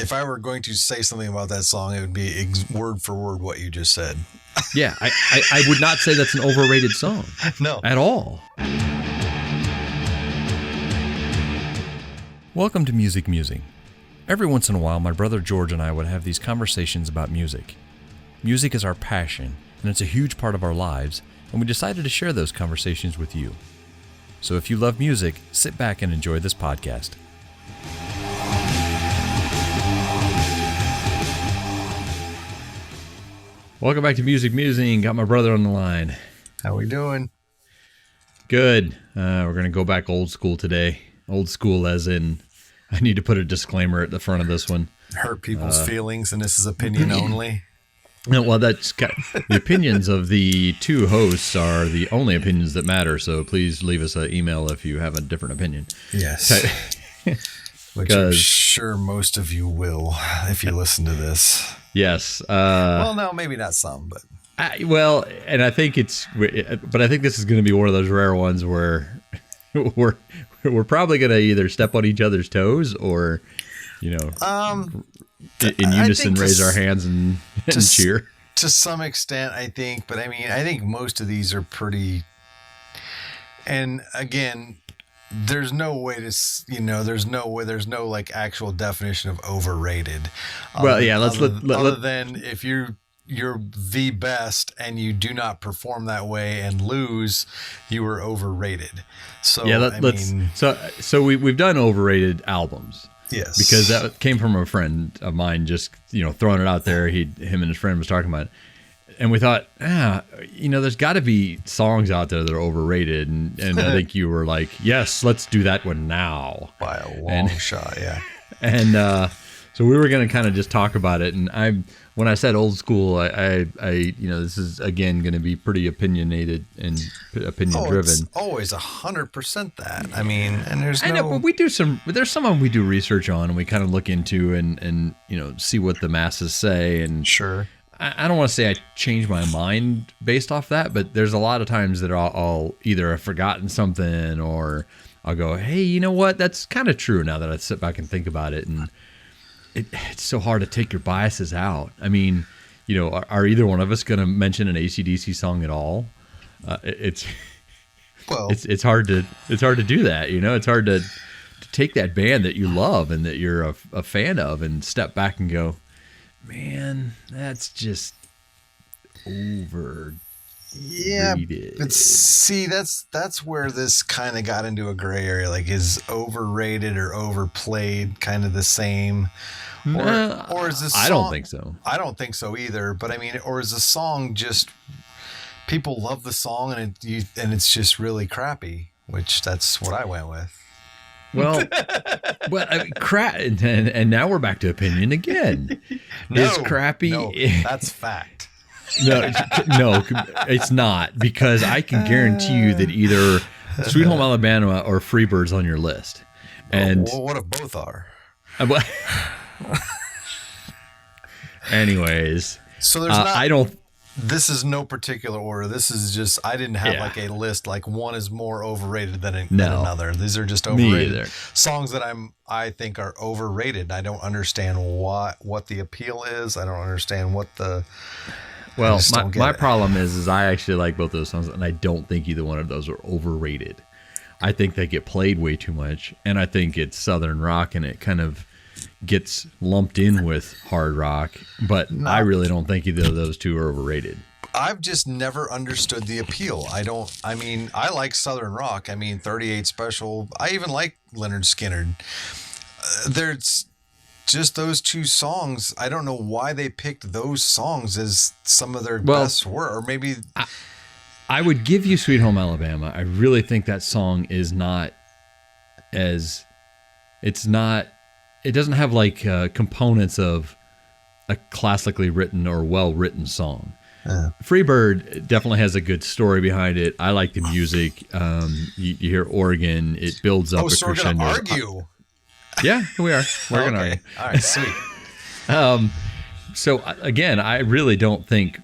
if I were going to say something about that song, it would be word for word what you just said. Yeah, I would not say that's an overrated song. No. At all. Welcome to Music Musing. Every once in a while, my brother George and I would have these conversations about music. Music is our passion, and it's a huge part of our lives, and we decided to share those conversations with you. So if you love music, sit back and enjoy this podcast. Welcome back to Music Musing. Got my brother on the line. How we doing? Good. We're going to go back old school today. Old school as in, I need to put a disclaimer at the front of this one. Hurt people's feelings, and this is opinion only. No, well, the opinions of the two hosts are the only opinions that matter, so please leave us an email if you have a different opinion. Yes. Which I'm sure most of you will if you listen to this. Yes. Well, no, maybe not some, but. I think but I think this is going to be one of those rare ones where we're probably going to either step on each other's toes or, in unison raise our hands and cheer. To some extent, I think, but I think most of these are pretty, and again, there's no way to, there's no like actual definition of overrated. Well, yeah, other than if you're the best and you do not perform that way and lose, you were overrated. So yeah, so we've done overrated albums. Yes, because that came from a friend of mine, just throwing it out there. Him and his friend was talking about it. And we thought, there's got to be songs out there that are overrated. And I think you were like, yes, let's do that one now. By a long shot, yeah. And so we were going to kind of just talk about it. And when I said old school, I this is, again, going to be pretty opinionated and opinion-driven. It's always 100% that. And there's I know, but there's some of them we do research on and we kind of look into and see what the masses say. And sure. I don't want to say I change my mind based off that, but there's a lot of times that I'll either have forgotten something or I'll go, hey, you know what? That's kind of true now that I sit back and think about it. And it's so hard to take your biases out. Are either one of us going to mention an AC/DC song at all? It's hard to do that. It's hard to take that band that you love and that you're a fan of and step back and go, man, that's just over. Yeah, but see, that's where this kind of got into a gray area. Like, is overrated or overplayed kind of the same? Or is this song, I don't think so. I don't think so either. But or is the song just people love the song and it's just really crappy? Which that's what I went with. Well, and now we're back to opinion again. Is crappy? No, that's fact. No, it's not, because I can guarantee you that either Sweet Home Alabama or Freebird's on your list. And well, what if both are? Anyways, so there's this is no particular order. This is just, I didn't have like a list, like one is more overrated than another. These are just overrated songs that I think are overrated. I don't understand what the appeal is. I don't understand what the... Well, my problem is I actually like both those songs, and I don't think either one of those are overrated. I think they get played way too much, and I think it's Southern rock, and it kind of gets lumped in with hard rock, but I really don't think either of those two are overrated. I've just never understood the appeal. I like Southern rock. 38 Special. I even like Lynyrd Skynyrd. There's just those two songs. I don't know why they picked those songs as some of their best work, or maybe... I would give you Sweet Home Alabama. I really think that song is not as... It doesn't have like components of a classically written or well-written song. Freebird definitely has a good story behind it. I like the music. You hear organ. It builds up a crescendo. So we're going to argue. Yeah, we are. We're going to argue. All right, sweet. So again, I really don't think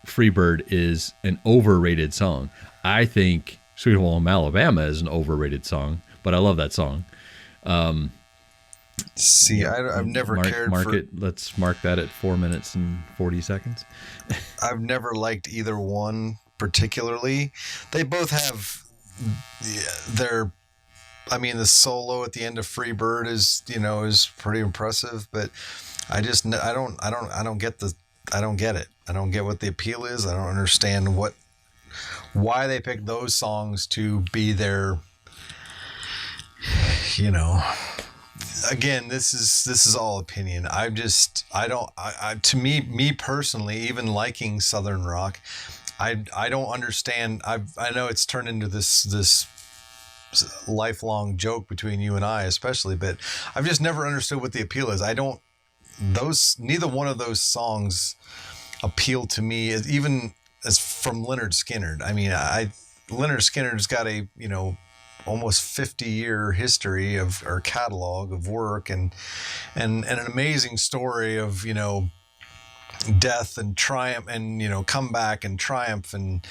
Freebird is an overrated song. I think Sweet Home Alabama is an overrated song, but I love that song. See, Yep. I've never cared mark for. it. Let's mark that at 4 minutes and 40 seconds. I've never liked either one particularly. They both have their. I mean, the solo at the end of Free Bird is pretty impressive, but I just I don't get it. I don't get what the appeal is. I don't understand why they picked those songs to be their. Again, this is all opinion. To me personally, even liking Southern rock, I don't understand. I know it's turned into this lifelong joke between you and I, especially, but I've just never understood what the appeal is. Neither one of those songs appeal to me even as from Leonard Skinner. I mean, Leonard Skinner's got a almost 50-year history or catalog of work and an amazing story of death and triumph and comeback and triumph and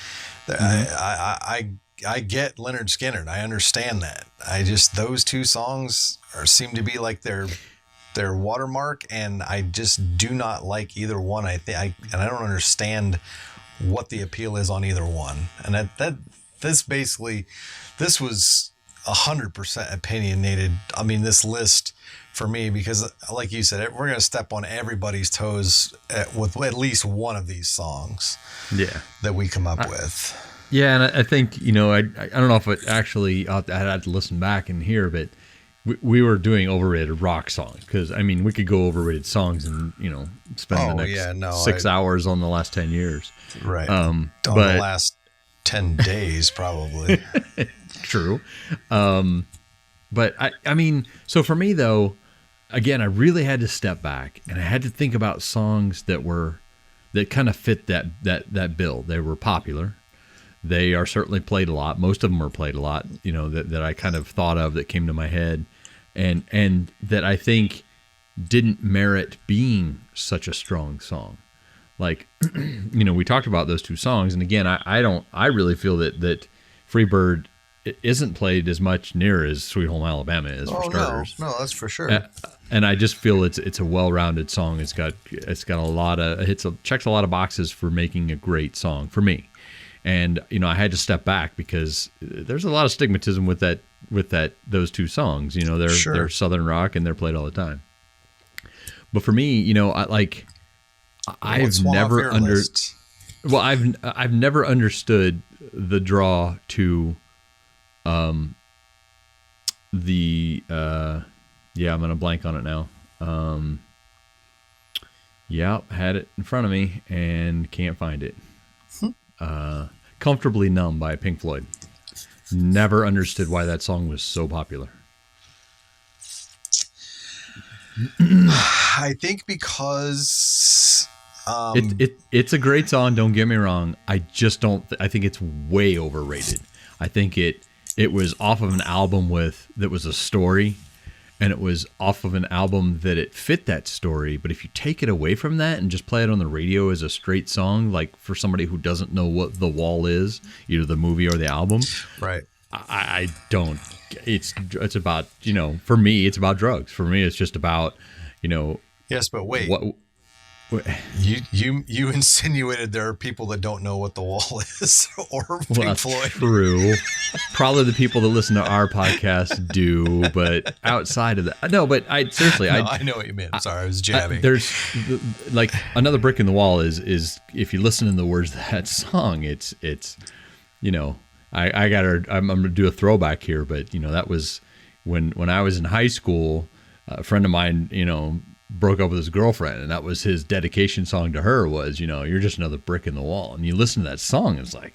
I get Leonard Skinner. I understand that. Those two songs seem to be like their watermark, and I just do not like either one. I don't understand what the appeal is on either one. And this was 100% opinionated. I mean, this list for me, because like you said, we're going to step on everybody's toes with at least one of these songs that we come up with. Yeah, and I think, I don't know if it actually, I had to listen back and hear, but we were doing overrated rock songs because, I mean, we could go overrated songs and, spend the next 6 hours on the last 10 years. Right. On the last 10 days, probably. True. But I mean, so for me though, again, I really had to step back and I had to think about songs that kind of fit that bill. They were popular. They are certainly played a lot. Most of them are played a lot, that I kind of thought of that came to my head and that I think didn't merit being such a strong song. Like, we talked about those two songs. And again, I really feel that Freebird isn't played as much near as Sweet Home Alabama is for starters. No, that's for sure. And I just feel it's a well-rounded song. It's got a lot of, checks a lot of boxes for making a great song for me. And, I had to step back because there's a lot of stigmatism with those two songs. They're Southern rock and they're played all the time. But for me, I've never understood the draw to I'm gonna blank on it now. Had it in front of me and can't find it. Comfortably Numb by Pink Floyd. Never understood why that song was so popular. I think because it's a great song, don't get me wrong. I just don't I think it's way overrated. I think it was off of an album that was a story, and it was off of an album that it fit that story. But if you take it away from that and just play it on the radio as a straight song, like for somebody who doesn't know what The Wall is, either the movie or the album, right? I don't. It's about, for me, it's about drugs. For me, it's just about, Yes, but wait. What You insinuated there are people that don't know what The Wall is or Pink Floyd. True. Probably the people that listen to our podcast do, but outside of that, no. But I know what you meant. I'm sorry, I was jabbing. There's like another brick in the wall is if you listen in the words of that song, it's I'm gonna do a throwback here, but that was when I was in high school. A friend of mine, broke up with his girlfriend, and that was his dedication song to her was, you're just another brick in the wall. And you listen to that song, it's like,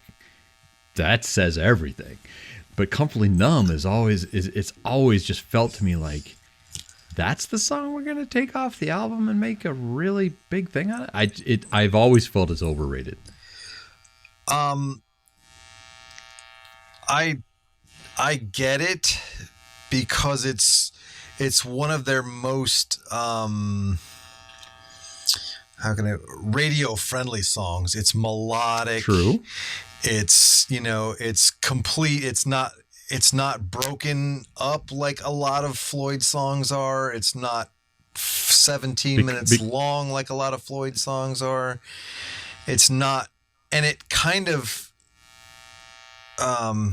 that says everything. But Comfortably Numb it's always just felt to me like, that's the song we're going to take off the album and make a really big thing on it. I've always felt it's overrated. I get it because it's one of their most radio friendly songs. It's melodic. True. It's it's complete. It's not it's not broken up like a lot of Floyd songs are. It's not 17 minutes long like a lot of Floyd songs are. It's not, and it kind of, I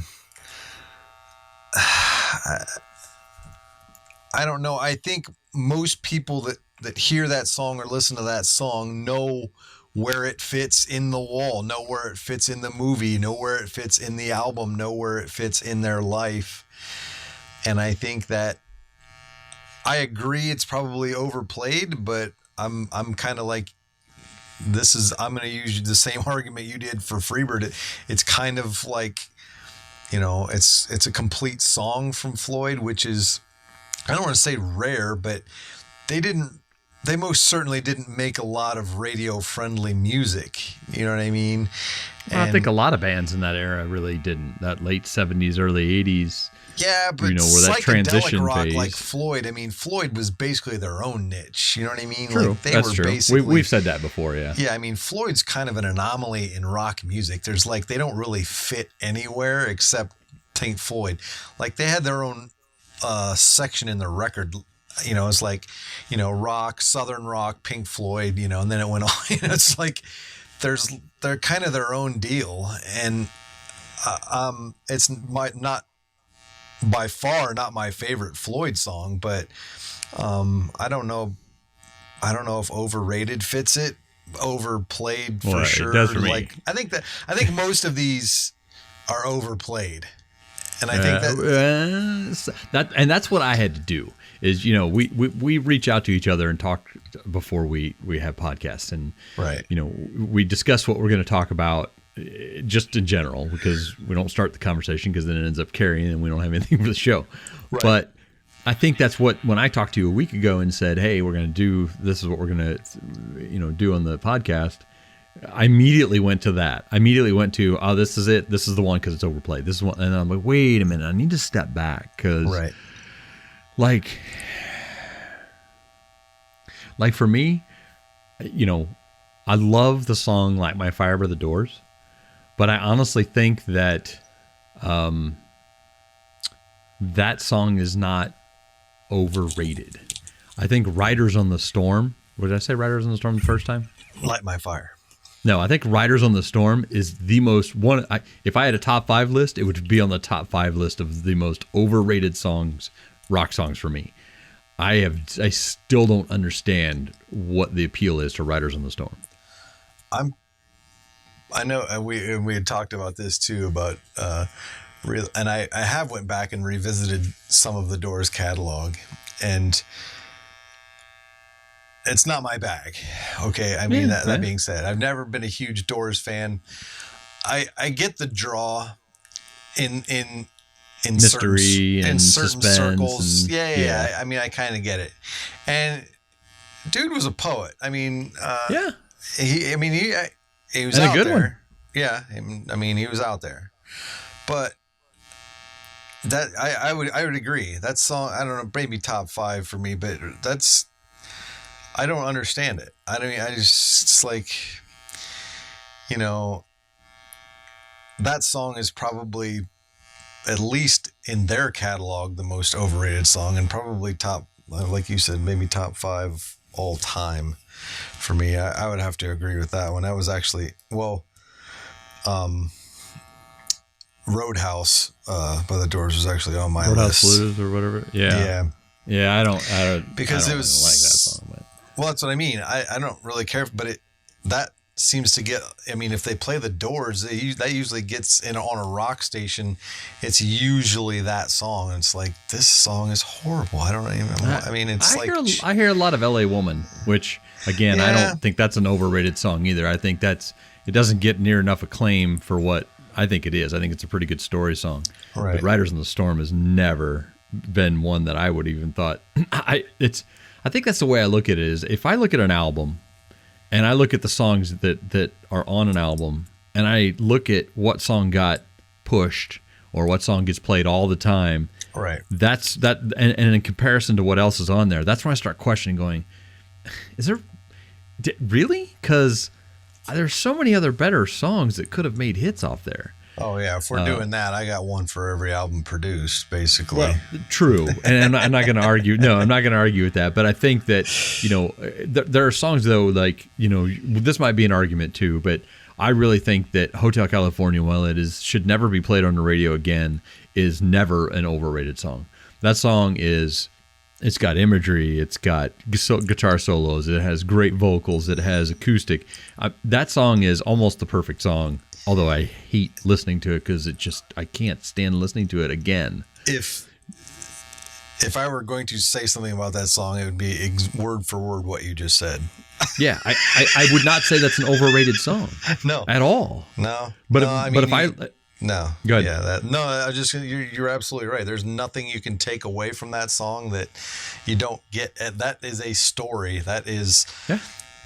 don't know. I think most people that hear that song or listen to that song know where it fits in the wall, know where it fits in the movie, know where it fits in the album, know where it fits in their life. And I think that I agree it's probably overplayed, but I'm kind of like, I'm going to use the same argument you did for Freebird. It's kind of like, it's a complete song from Floyd, which is, I don't want to say rare, but they most certainly didn't make a lot of radio friendly music. You know what I mean? Well, I think a lot of bands in that era really didn't. That late 70s, early 80s. Yeah, but where that transition rock phase. like Floyd, I mean, Floyd was basically their own niche. You know what I mean? True. Like That's true. Basically, we've said that before, yeah. Yeah, I mean, Floyd's kind of an anomaly in rock music. There's they don't really fit anywhere except Pink Floyd. Like they had their own section in the record. It's like, rock, Southern rock, Pink Floyd, and then it went on. It's like they're kind of their own deal, and it's not by far not my favorite Floyd song, but I don't know if Overrated fits it. Overplayed for sure. It does for me. I think most of these are overplayed. And I think that's what I had to do is, we reach out to each other and talk before we have podcasts, and right. We discuss what we're going to talk about just in general, because we don't start the conversation because then it ends up carrying and we don't have anything for the show. Right. But I think that's when I talked to you a week ago and said, hey, this is what we're going to, do on the podcast. I immediately went to that. I immediately went to, oh, this is it. This is the one because it's overplayed. This is one. And I'm like, wait a minute. I need to step back because, right. like for me, I love the song Light My Fire by the Doors, but I honestly think that that song is not overrated. I think Riders on the Storm. What did I say? Riders on the Storm the first time? Light My Fire. No, I think Riders on the Storm is the most one. If I had a top 5 list, it would be on the top 5 list of the most overrated songs, rock songs for me. I still don't understand what the appeal is to Riders on the Storm. I know, and we had talked about this too, about and I have went back and revisited some of the Doors catalog, and it's not my bag. Okay. I mean, that being said, I've never been a huge Doors fan. I get the draw in mystery certain suspense circles. And, yeah. I mean, I kind of get it. And dude was a poet. I mean, he was and out a good there. One. Yeah. I mean, he was out there, but that I would agree. That song, I don't know, maybe top 5 for me, but I don't understand it. It's like, that song is probably, at least in their catalog, the most overrated song, and probably top, like you said, maybe top 5 all time for me. I would have to agree with that one. That was actually, Roadhouse by the Doors was actually on my Roadhouse list. Blues or whatever. Yeah. I don't because it was like that song. But. Well, that's what I mean. I don't really care, but that seems to get. I mean, if they play the Doors, that usually gets in on a rock station. It's usually that song. And it's like, this song is horrible. I don't even. I mean, it's I hear a lot of L.A. Woman, which again, I don't think that's an overrated song either. I think it doesn't get near enough acclaim for what I think it is. I think it's a pretty good story song. Right. But Riders on the Storm has never been one that I would even thought. I think that's the way I look at it. Is if I look at an album, and I look at the songs that are on an album, and I look at what song got pushed or what song gets played all the time. Right. And in comparison to what else is on there, that's when I start questioning, going, is there really? Because there's so many other better songs that could have made hits off there. Oh yeah, if we're doing that, I got one for every album produced, basically. Well, true, and I'm not going to argue. No, I'm not going to argue with that. But I think that there are songs though, like this might be an argument too, but I really think that Hotel California, while it should never be played on the radio again, is never an overrated song. That song it's got imagery, it's got guitar solos, it has great vocals, it has acoustic. That song is almost the perfect song. Although I hate listening to it because I can't stand listening to it again. If I were going to say something about that song, it would be word for word what you just said. Yeah, I would not say that's an overrated song. No, at all. No, but no, I go ahead. Yeah, you're absolutely right. There's nothing you can take away from that song that you don't get. That is a story. That is. Yeah.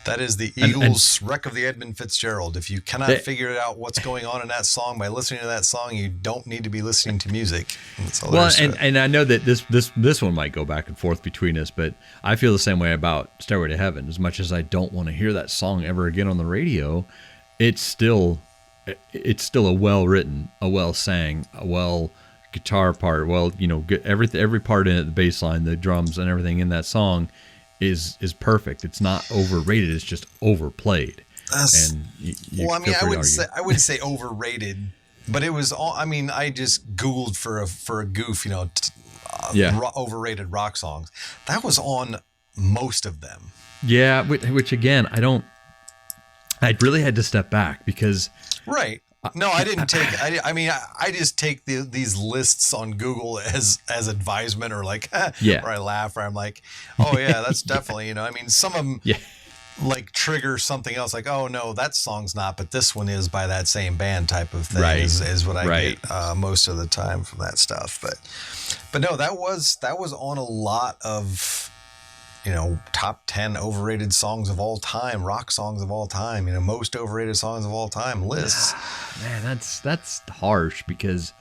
That is the Eagles' Wreck of the Edmund Fitzgerald. If you cannot figure out what's going on in that song by listening to that song, you don't need to be listening to music. Well, and I know that this one might go back and forth between us, but I feel the same way about Stairway to Heaven. As much as I don't want to hear that song ever again on the radio, it's still a well written, a well sang, a well guitar part. Well, every part in it, the bass line, the drums, and everything in that song is perfect. It's not overrated. It's just overplayed. I wouldn't say overrated, but it was all. I mean, I just Googled for a goof, overrated rock songs. That was on most of them. Yeah, which again, I really had to step back because. Right. No, I didn't take. I just take these lists on Google as advisement or like, where I laugh, or I'm like, oh yeah, that's definitely some of them like trigger something else, like, oh no, that song's not, but this one is by that same band type of thing. Right. Is what I get most of the time from that stuff. But no, that was on a lot of. Top 10 overrated songs of all time, rock songs of all time, most overrated songs of all time lists. Man, that's harsh because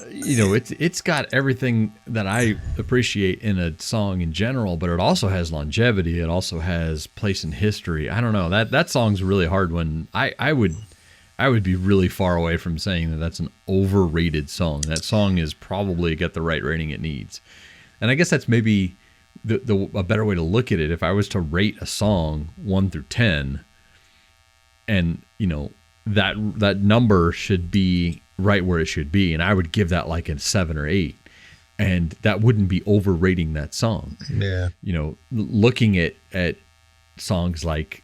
it's got everything that I appreciate in a song in general, but it also has longevity. It also has place in history. I don't know, that song's a really hard one. I would be really far away from saying that that's an overrated song. That song is probably got the right rating it needs, and I guess that's maybe a better way to look at it. If I was to rate a song 1 through 10, and that number should be right where it should be, and I would give that like a 7 or 8, and that wouldn't be overrating that song. Yeah. Looking at songs like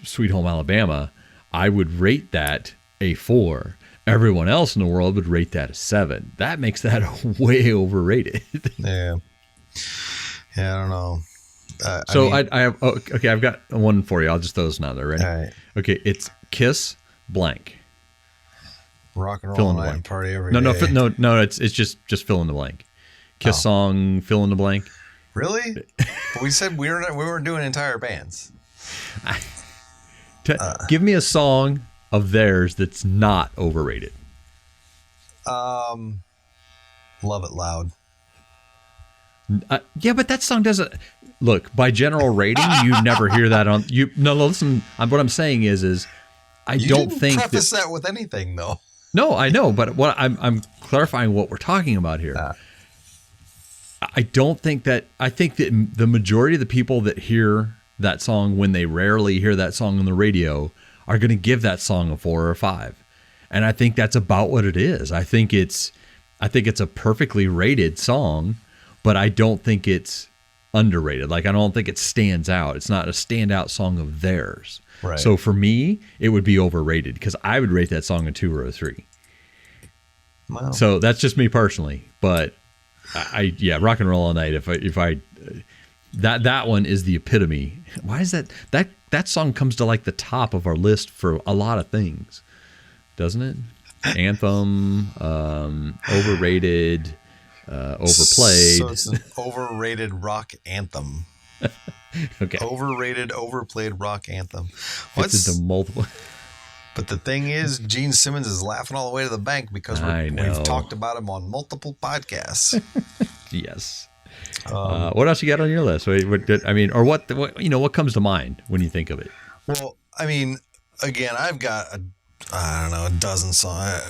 Sweet Home Alabama, I would rate that a 4. Everyone else in the world would rate that a 7. That makes that way overrated. Yeah. Yeah, I don't know. I have I've got one for you. I'll just throw this out there. Ready? All right. Okay, it's Kiss blank. Rock and roll night and party every day. No. It's just fill in the blank. Kiss song, fill in the blank. Really? But we said we weren't doing entire bands. Give me a song of theirs that's not overrated. Love It Loud. Yeah, but that song doesn't look, by general rating, you never hear that on you. No, listen. What I'm saying is I don't think preface that with anything though. No, I know, but what I'm clarifying what we're talking about here. I don't think that. I think that the majority of the people that hear that song, when they rarely hear that song on the radio, are going to give that song a 4 or a 5, and I think that's about what it is. I think it's a perfectly rated song. But I don't think it's underrated. Like, I don't think it stands out. It's not a standout song of theirs. Right. So for me, it would be overrated because I would rate that song a 2 or a 3. Wow. So that's just me personally. But Rock and Roll All Night. That one is the epitome. Why is that song comes to like the top of our list for a lot of things, doesn't it? Anthem, overrated. Overplayed. So it's an overrated rock anthem. Okay. Overrated, overplayed rock anthem. Fits into multiple. But the thing is, Gene Simmons is laughing all the way to the bank because we've talked about him on multiple podcasts. Yes. What else you got on your list? What comes to mind when you think of it? Well, I mean, again, I've got I don't know, a dozen songs.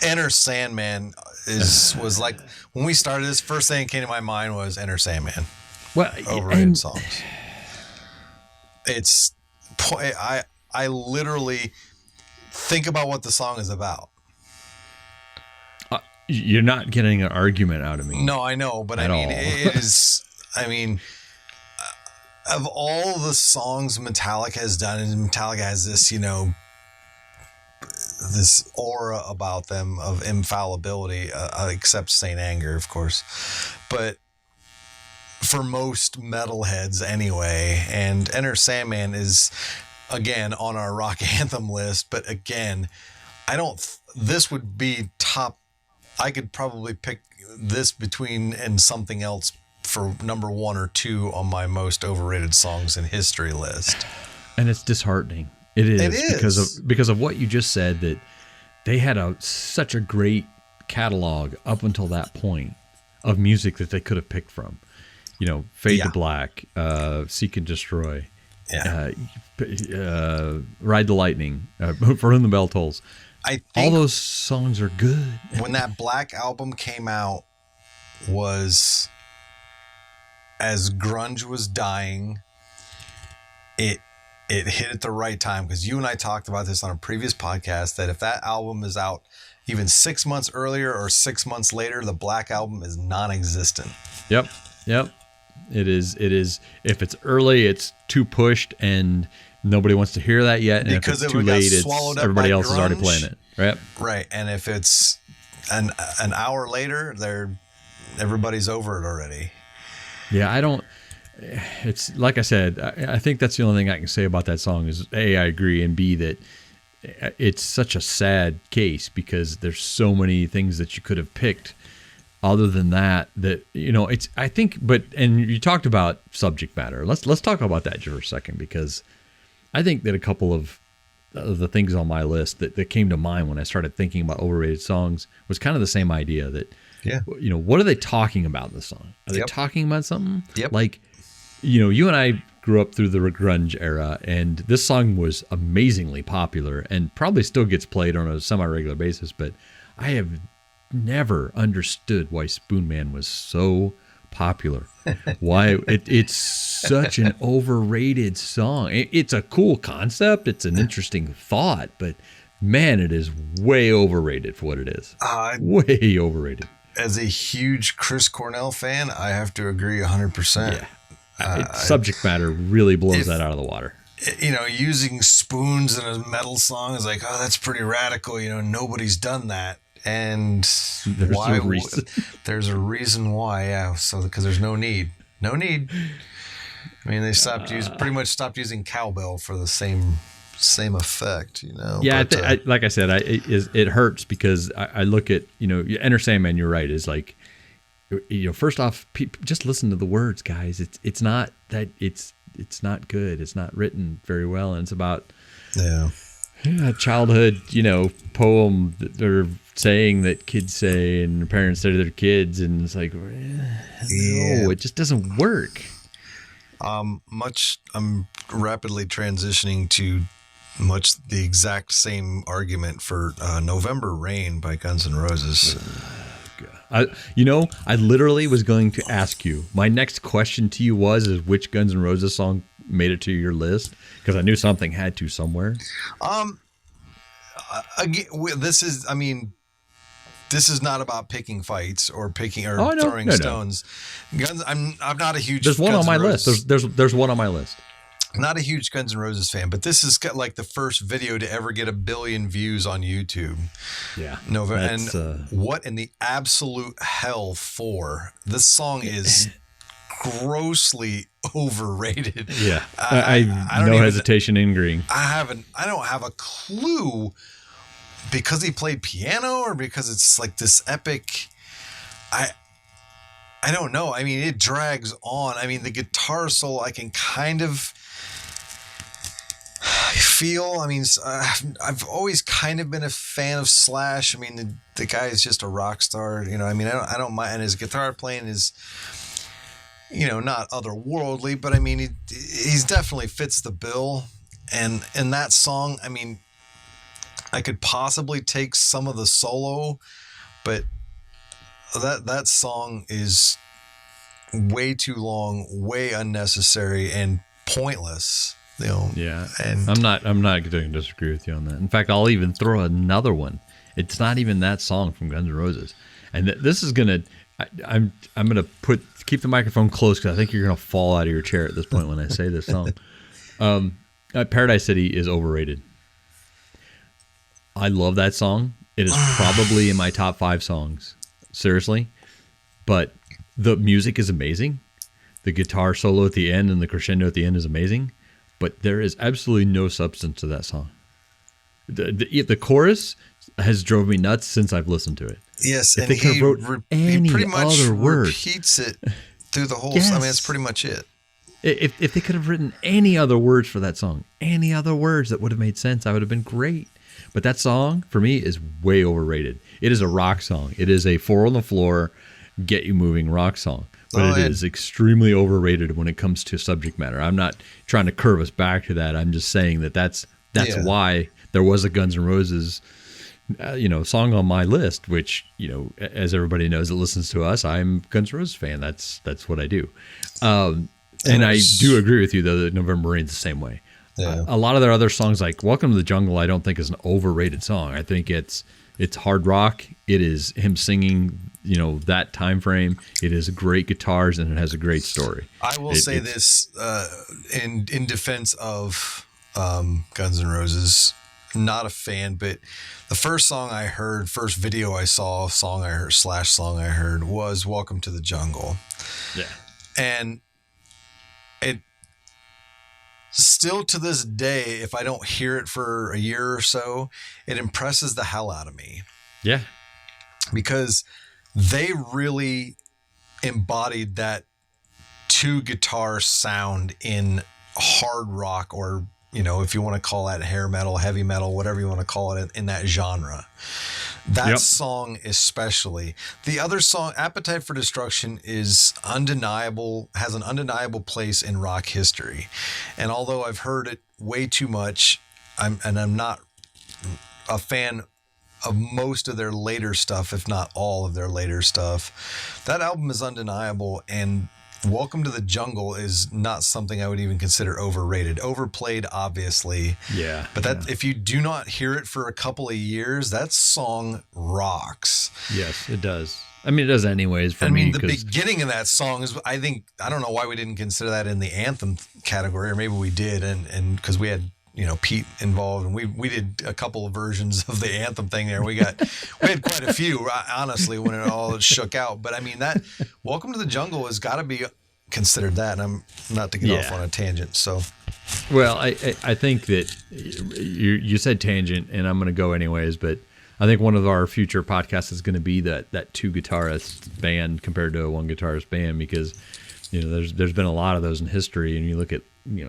Enter Sandman was like, when we started this, first thing that came to my mind was Enter Sandman. Well, Overrated songs. It's, I literally think about what the song is about. You're not getting an argument out of me. No, I know, but I mean, it is, I mean, of all the songs Metallica has done, and Metallica has this, you know, this aura about them of infallibility, except Saint Anger, of course, but for most metalheads anyway. And Enter Sandman is again on our rock anthem list, but again, this would be top. I could probably pick this between and something else for number 1 or 2 on my most overrated songs in history list. And it's disheartening. It is because of what you just said, that they had such a great catalog up until that point of music that they could have picked from. You know, Fade to Black, Seek and Destroy, Ride the Lightning, For Whom the Bell Tolls. I think all those songs are good. When that Black album came out, was as grunge was dying, it hit at the right time, because you and I talked about this on a previous podcast, that if that album is out even 6 months earlier or 6 months later, the Black album is non-existent. Yep. It is. If it's early, it's too pushed and nobody wants to hear that yet. And because if it's too late, everybody else is already playing it. Right. And if it's an hour later, everybody's over it already. Yeah, it's like I said, I think that's the only thing I can say about that song is A, I agree, and B, that it's such a sad case because there's so many things that you could have picked other than that, you know, it's, I think, and you talked about subject matter. Let's talk about that for a second, because I think that a couple of the things on my list that came to mind when I started thinking about overrated songs was kind of the same idea that, you know, what are they talking about in the song? Are they talking about something? Like, you know, you and I grew up through the grunge era, and this song was amazingly popular and probably still gets played on a semi-regular basis, but I have never understood why Spoon Man was so popular. Why it's such an overrated song. It's a cool concept. It's an interesting thought, but man, it is way overrated for what it is. Way overrated. As a huge Chris Cornell fan, I have to agree 100%. Subject matter really blows that out of the water. You know, using spoons in a metal song is like, oh, that's pretty radical. You know, nobody's done that. And there's a reason why. So because there's no need. I mean, they pretty much stopped using cowbell for the same effect, you know. Yeah, but, like I said, it hurts because I look at, you know, Enter Sandman, you're right, is like, you know, first off, just listen to the words, guys. It's not that it's not good. It's not written very well, and it's about a childhood, you know, poem that they're saying that kids say and their parents say to their kids, and it's like, no, it just doesn't work. I'm rapidly transitioning to much the exact same argument for November Rain by Guns N' Roses. I literally was going to ask you. My next question to you is which Guns N' Roses song made it to your list? Because I knew something had to somewhere. Again, this is not about picking fights or throwing stones. Guns. I'm not a huge. There's one on my list. There's one on my list. Not a huge Guns N' Roses fan, but this is like the first video to ever get 1 billion views on YouTube. Yeah. And what in the absolute hell for? This song is grossly overrated. Yeah. I no hesitation in agreeing. I don't have a clue, because he played piano or because it's like this epic. I don't know. I mean, it drags on. I mean, the guitar solo I can kind of feel. I mean, I've always kind of been a fan of Slash. I mean, the guy is just a rock star. You know, I mean, I don't mind. And his guitar playing is, you know, not otherworldly, but I mean, he's definitely fits the bill. And in that song, I mean, I could possibly take some of the solo, but that song is way too long, way unnecessary, and pointless. Yeah, and I'm not going to disagree with you on that. In fact, I'll even throw another one. It's not even that song from Guns N' Roses, and this is gonna. I'm gonna keep the microphone close because I think you're gonna fall out of your chair at this point when I say this song. Paradise City is overrated. I love that song. It is probably in my top 5 songs. Seriously, but the music is amazing. The guitar solo at the end and the crescendo at the end is amazing. But there is absolutely no substance to that song. The chorus has drove me nuts since I've listened to it. Yes, if and he pretty much other word, repeats it through the whole. Yes. I mean, that's pretty much it. If they could have written any other words for that song, any other words that would have made sense, I would have been great. But that song, for me, is way overrated. It is a rock song. It is a 4 on the floor, get you moving rock song. But it is extremely overrated when it comes to subject matter. I'm not trying to curve us back to that. I'm just saying that's why there was a Guns N' Roses, song on my list. Which, as everybody knows that listens to us, I'm a Guns N' Roses fan. That's what I do. And I do agree with you though that November Rain's the same way. Yeah. A lot of their other songs, like Welcome to the Jungle, I don't think is an overrated song. I think it's hard rock. It is him singing, that time frame. It is great guitars and it has a great story. I will say this in defense of Guns N' Roses. Not a fan, but the first video I saw, song I heard was Welcome to the Jungle. Yeah. And it still to this day, if I don't hear it for a year or so, it impresses the hell out of me. Yeah. Because they really embodied that 2 guitar sound in hard rock, or, if you want to call that hair metal, heavy metal, whatever you want to call it in that genre. That song especially. The other song, Appetite for Destruction, is undeniable, has an undeniable place in rock history. And although I've heard it way too much, I'm not a fan of most of their later stuff, if not all of their later stuff. That album is undeniable, and Welcome to the Jungle is not something I would even consider overrated. Overplayed, obviously. Yeah. But if you do not hear it for a couple of years, that song rocks. Yes, it does. I mean, it does anyways for me. The beginning of that song is, I don't know why we didn't consider that in the anthem category, or maybe we did, and because we had Pete involved, and we did a couple of versions of the anthem thing there. We had quite a few, honestly, when it all shook out. But I mean, that Welcome to the Jungle has got to be considered that. And I'm not to get off on a tangent. So, well, I think that you said tangent, and I'm going to go anyways. But I think one of our future podcasts is going to be that 2 guitarist band compared to a 1 guitarist band, because there's been a lot of those in history, and you look at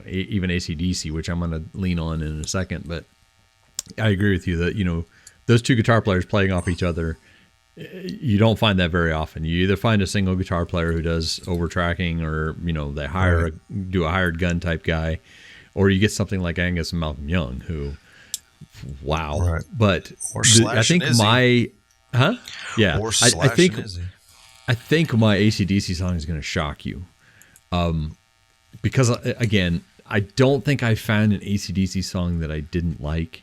even AC/DC, which I'm going to lean on in a second. But I agree with you that those 2 guitar players playing off each other, you don't find that very often. You either find a single guitar player who does overtracking, or they do a hired gun type guy, or you get something like Angus and Malcolm Young, who wow. Right. But I think I think my AC/DC song is going to shock you. Because, again, I don't think I found an AC/DC song that I didn't like,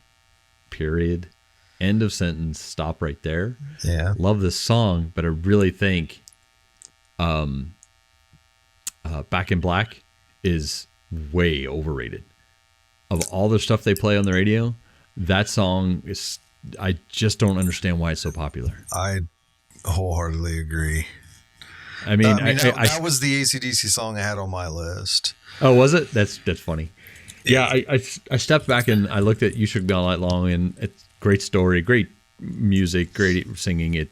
period. End of sentence. Stop right there. Yeah. Love this song, but I really think Back in Black is way overrated. Of all the stuff they play on the radio, that song is... I just don't understand why it's so popular. I wholeheartedly agree. I mean, that was the AC/DC song I had on my list. Oh, was it? That's funny. Yeah, I stepped back and I looked at You Shook Me All Night Long, and it's great story, great music, great singing. It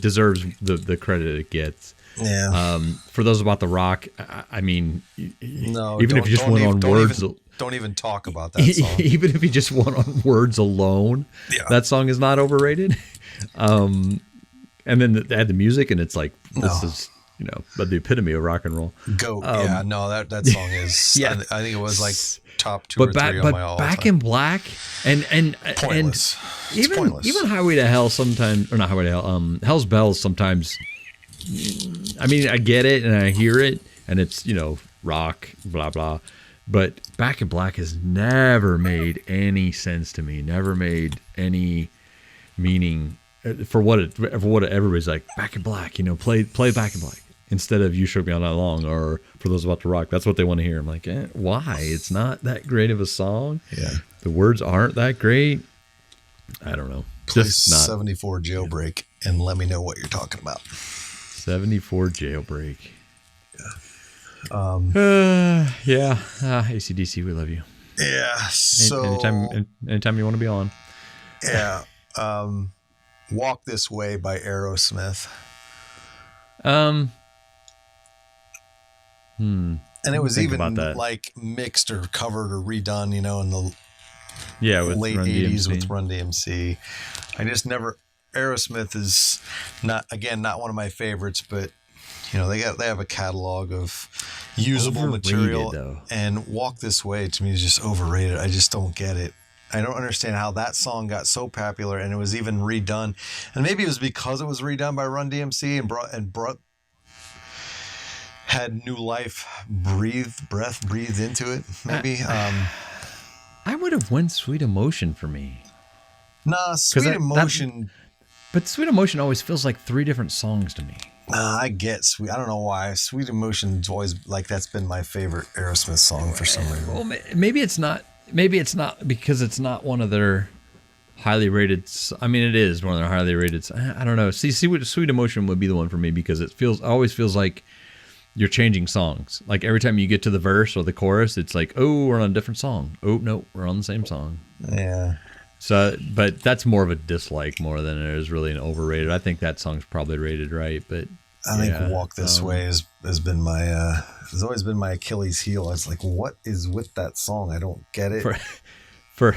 deserves the credit it gets. Yeah. For those about the rock, I mean, no, even if you just went on words, don't even talk about that song. Even if you just went on words alone, that song is not overrated. And then they had the music, and it's like, this is, but the epitome of rock and roll. That song is, I think it was like top two or three on my all Back time. in Black and Pointless. and It's pointless. even Highway to Hell sometimes, or not Highway to Hell, Hell's Bells sometimes. I mean, I get it and I hear it, and it's, you know, rock, blah blah, but Back in Black has never made any sense to me. Never made any meaning for what everybody's like. Back in Black, you know, play Back in Black instead of You Shook Me All Night Long, or For Those About to Rock. That's what they want to hear. I'm like, why? It's not that great of a song. Yeah. The words aren't that great. I don't know. Play Just not 74 Jailbreak and let me know what you're talking about. 74 Jailbreak. Yeah. AC/DC, we love you. Yeah. So Anytime you want to be on. Yeah. Walk This Way by Aerosmith. And it was even like mixed or covered or redone, you know, in the with late Run 80s DMC. with Run DMC. I just never. Aerosmith is not one of my favorites, but you know they have a catalog of usable Overrated, material. though. And Walk This Way to me is just overrated. I just don't get it. I don't understand how that song got so popular and it was even redone. And maybe it was because it was redone by Run DMC and brought had new life breathed into it. Maybe. I would have went Sweet Emotion for me. Nah, Sweet Emotion. But Sweet Emotion always feels like three different songs to me. Nah, I get Sweet. I don't know why. Sweet Emotion's always like that's been my favorite Aerosmith song for some reason. Well, maybe it's not. Maybe it's not because it's not one of their highly rated. I mean, it is one of their highly rated. I don't know. See, Sweet Emotion would be the one for me because it always feels like you're changing songs. Like every time you get to the verse or the chorus, it's like, oh, we're on a different song. Oh no, we're on the same song. Yeah. So, but that's more of a dislike more than it is really an overrated. I think that song's probably rated right, but I think Walk This Way has been my has always been my Achilles heel. I was like, what is with that song? I don't get it. For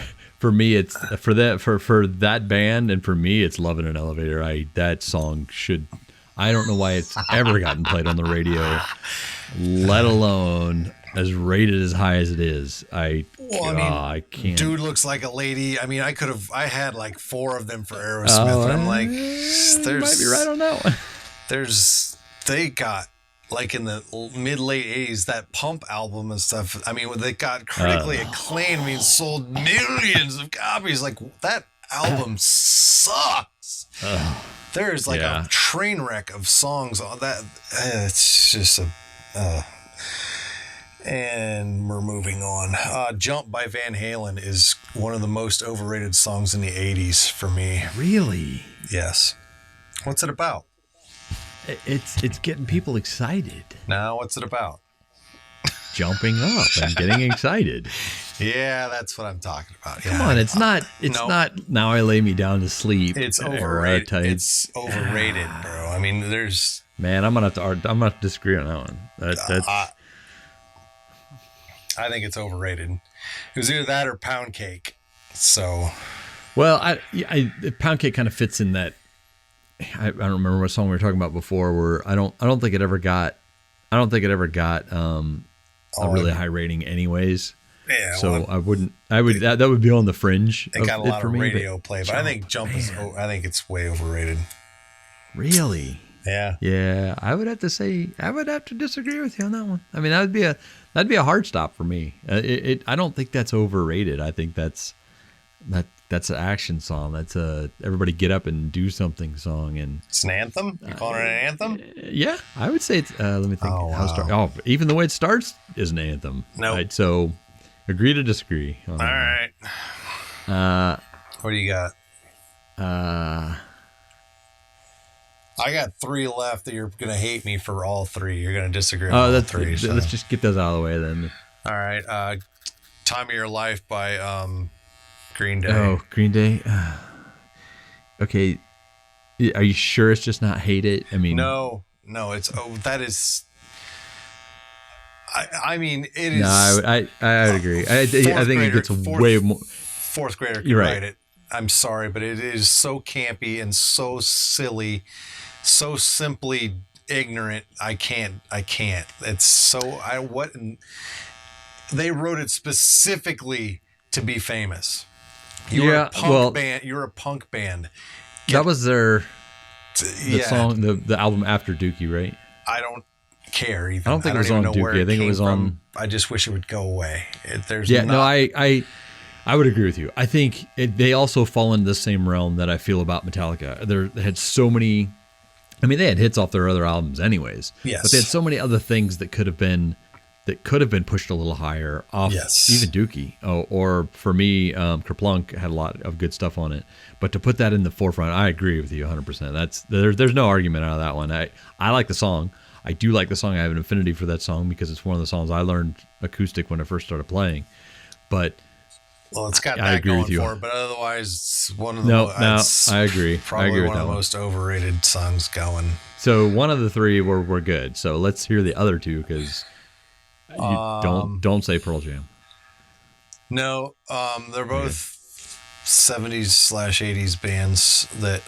me, it's for that band, and for me, it's Love in an Elevator. That song should. I don't know why it's ever gotten played on the radio, let alone as rated as high as it is. I can't. Dude looks like a lady. I mean, I had like 4 of them for Aerosmith, and I'm like, might be right on that one. They got like in the mid-late 80s, that Pump album and stuff. I mean, when they got critically acclaimed, I mean, sold millions of copies. Like that album sucks. There's like a train wreck of songs on that. It's just and we're moving on. Jump by Van Halen is one of the most overrated songs in the 80s for me. Really? Yes. What's it about? It's getting people excited. Now, what's it about? Jumping up and getting excited. Yeah, that's what I'm talking about. Come on, it's not Now I Lay Me Down to Sleep. It's overrated. It's overrated, bro. I mean, Man, I'm gonna have to disagree on that one. That's I think it's overrated. It was either that or Pound Cake. So, well, Pound Cake kind of fits in that. I don't remember what song we were talking about before. Where I don't think it ever got a really high rating, anyways. Yeah. So that would be on the fringe. It got a lot of radio play, but I think Jump is. I think it's way overrated. Really? Yeah. Yeah, I would have to disagree with you on that one. I mean, that'd be a hard stop for me. I don't think that's overrated. I think that's an action song. That's a everybody get up and do something song, and it's an anthem. You calling it an anthem? Yeah, I would say it's. Let me think. Oh, wow. Even the way it starts is an anthem. No. Nope. Right, so agree to disagree. All right. What do you got? I got 3 left that you're gonna hate me for all 3. You're gonna disagree on all 3. So. Let's just get those out of the way then. All right. Time of Your Life by Green Day. Oh, Green Day. Okay. Are you sure it's just not Hate It? I mean, no. It's that is. I mean, it is. No, I would agree. I think it gets way more. 4th grader can You're write right. it. I'm sorry, but it is so campy and so silly, so simply ignorant. I can't. It's so. they wrote it specifically to be famous. You're a punk band. You're a punk band. That was the song, the album after Dookie, right? I don't care. Even. I don't think it was on Dookie. I think it was on. I just wish it would go away. I would agree with you. I think they also fall into the same realm that I feel about Metallica. They had so many. I mean, they had hits off their other albums, anyways. Yes. But they had so many other things that could have been pushed a little higher off. Yes. Even Dookie. Or for me, Kerplunk had a lot of good stuff on it. But to put that in the forefront, I agree with you 100%. There's no argument out of that one. I like the song. I do like the song. I have an affinity for that song because it's one of the songs I learned acoustic when I first started playing. But well, it's got that going for it, but otherwise, it's one of the I agree. Probably I agree one of the most overrated songs going. So one of the three were good. So let's hear the other two because don't say Pearl Jam. No, they're both 70s/80s bands that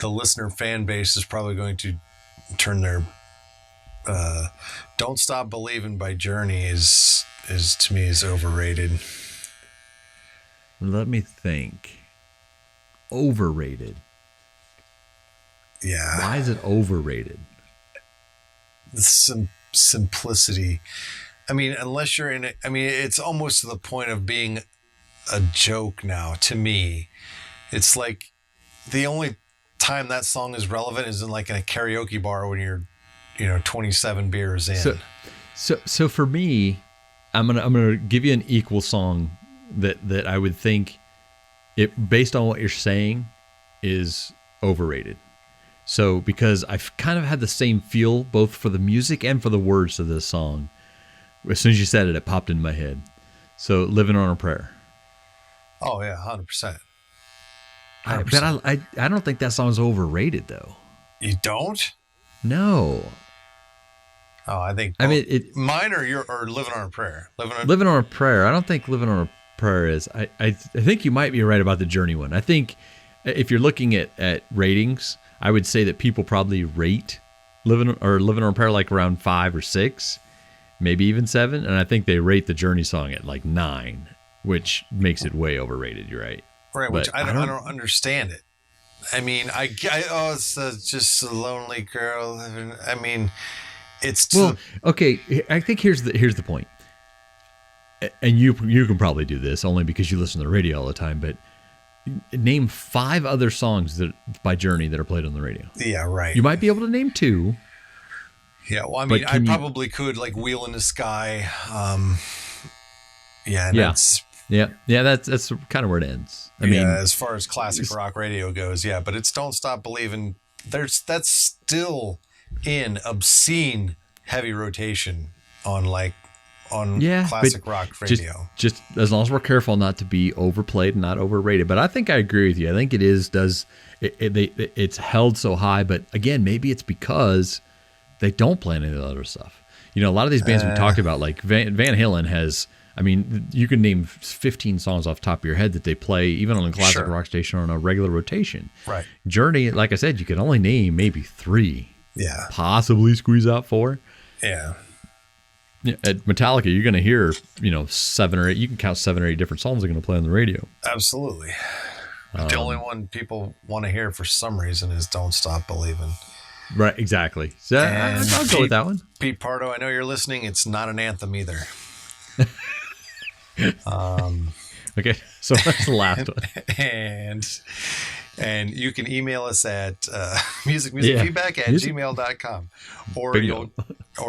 the listener fan base is probably going to turn their "Don't Stop Believin'" by Journey is to me is overrated. Let me think. Overrated. Yeah. Why is it overrated? The simplicity. I mean, unless you're in it, I mean, it's almost to the point of being a joke now to me. It's like the only time that song is relevant is in a karaoke bar when you're 27 beers in. So for me, I'm gonna give you an equal song that I would think it based on what you're saying is overrated. So because I've kind of had the same feel both for the music and for the words to this song. As soon as you said it, it popped in my head. So "Living on a Prayer." Oh yeah, 100%. But I don't think that song's overrated though. You don't? No. Oh, I think. Mine or "Living on a Prayer." Living on a Prayer. I don't think "Living on a Prayer" is. I think you might be right about the Journey one. I think if you're looking at ratings, I would say that people probably rate Living on a Prayer like around 5 or 6, maybe even 7, and I think they rate the Journey song at like 9, which makes it way overrated. You're right. Right, which I don't understand it. I mean, it's just a lonely girl living. I mean. Okay. I think here's the point, and you can probably do this only because you listen to the radio all the time. But name 5 other songs by Journey that are played on the radio. Yeah, right. You might be able to name 2. Yeah, well, I mean, I probably could like "Wheel in the Sky." That's kind of where it ends. I mean, as far as classic rock radio goes, yeah. But it's "Don't Stop Believin'." That's still in obscene heavy rotation on classic rock radio. Just as long as we're careful not to be overplayed and not overrated. But I think I agree with you. I think it's held so high. But again, maybe it's because they don't play any of the other stuff. A lot of these bands we talked about, like Van Halen has. I mean, you can name 15 songs off the top of your head that they play even on a classic rock station on a regular rotation. Right. Journey, like I said, you can only name maybe 3. Yeah. Possibly squeeze out 4. Yeah. At Metallica, you're going to hear, 7 or 8. You can count 7 or 8 different songs they're going to play on the radio. Absolutely. The only one people want to hear for some reason is "Don't Stop Believin'." Right, exactly. So I'll go with that one. Pete Pardo, I know you're listening. It's not an anthem either. Okay, so that's the last one. And you can email us at musicmusingfeedback@gmail.com, or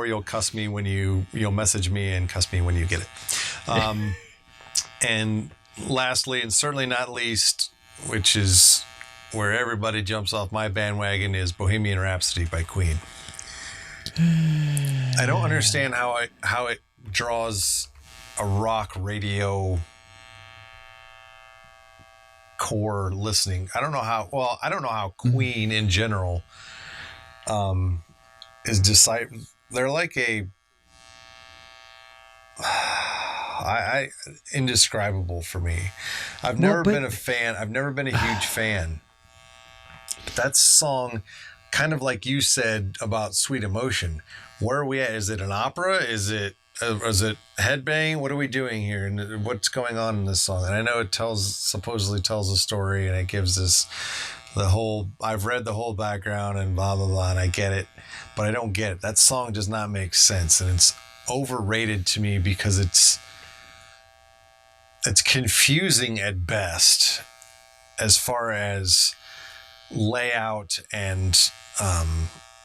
you'll cuss me when you'll message me and cuss me when you get it. And lastly, and certainly not least, which is where everybody jumps off my bandwagon, is "Bohemian Rhapsody" by Queen. I don't understand how it draws a rock radio core listening. I don't know how Queen in general is decide. They're like indescribable for me. I've never been a fan. I've never been a huge fan. But that song, kind of like you said about "Sweet Emotion," where are we at? Is it an opera? Is it is it headbang? What are we doing here? And what's going on in this song? And I know it supposedly tells a story, and it gives us I've read the whole background and blah, blah, blah, and I get it, but I don't get it. That song does not make sense, and it's overrated to me because it's confusing at best as far as layout and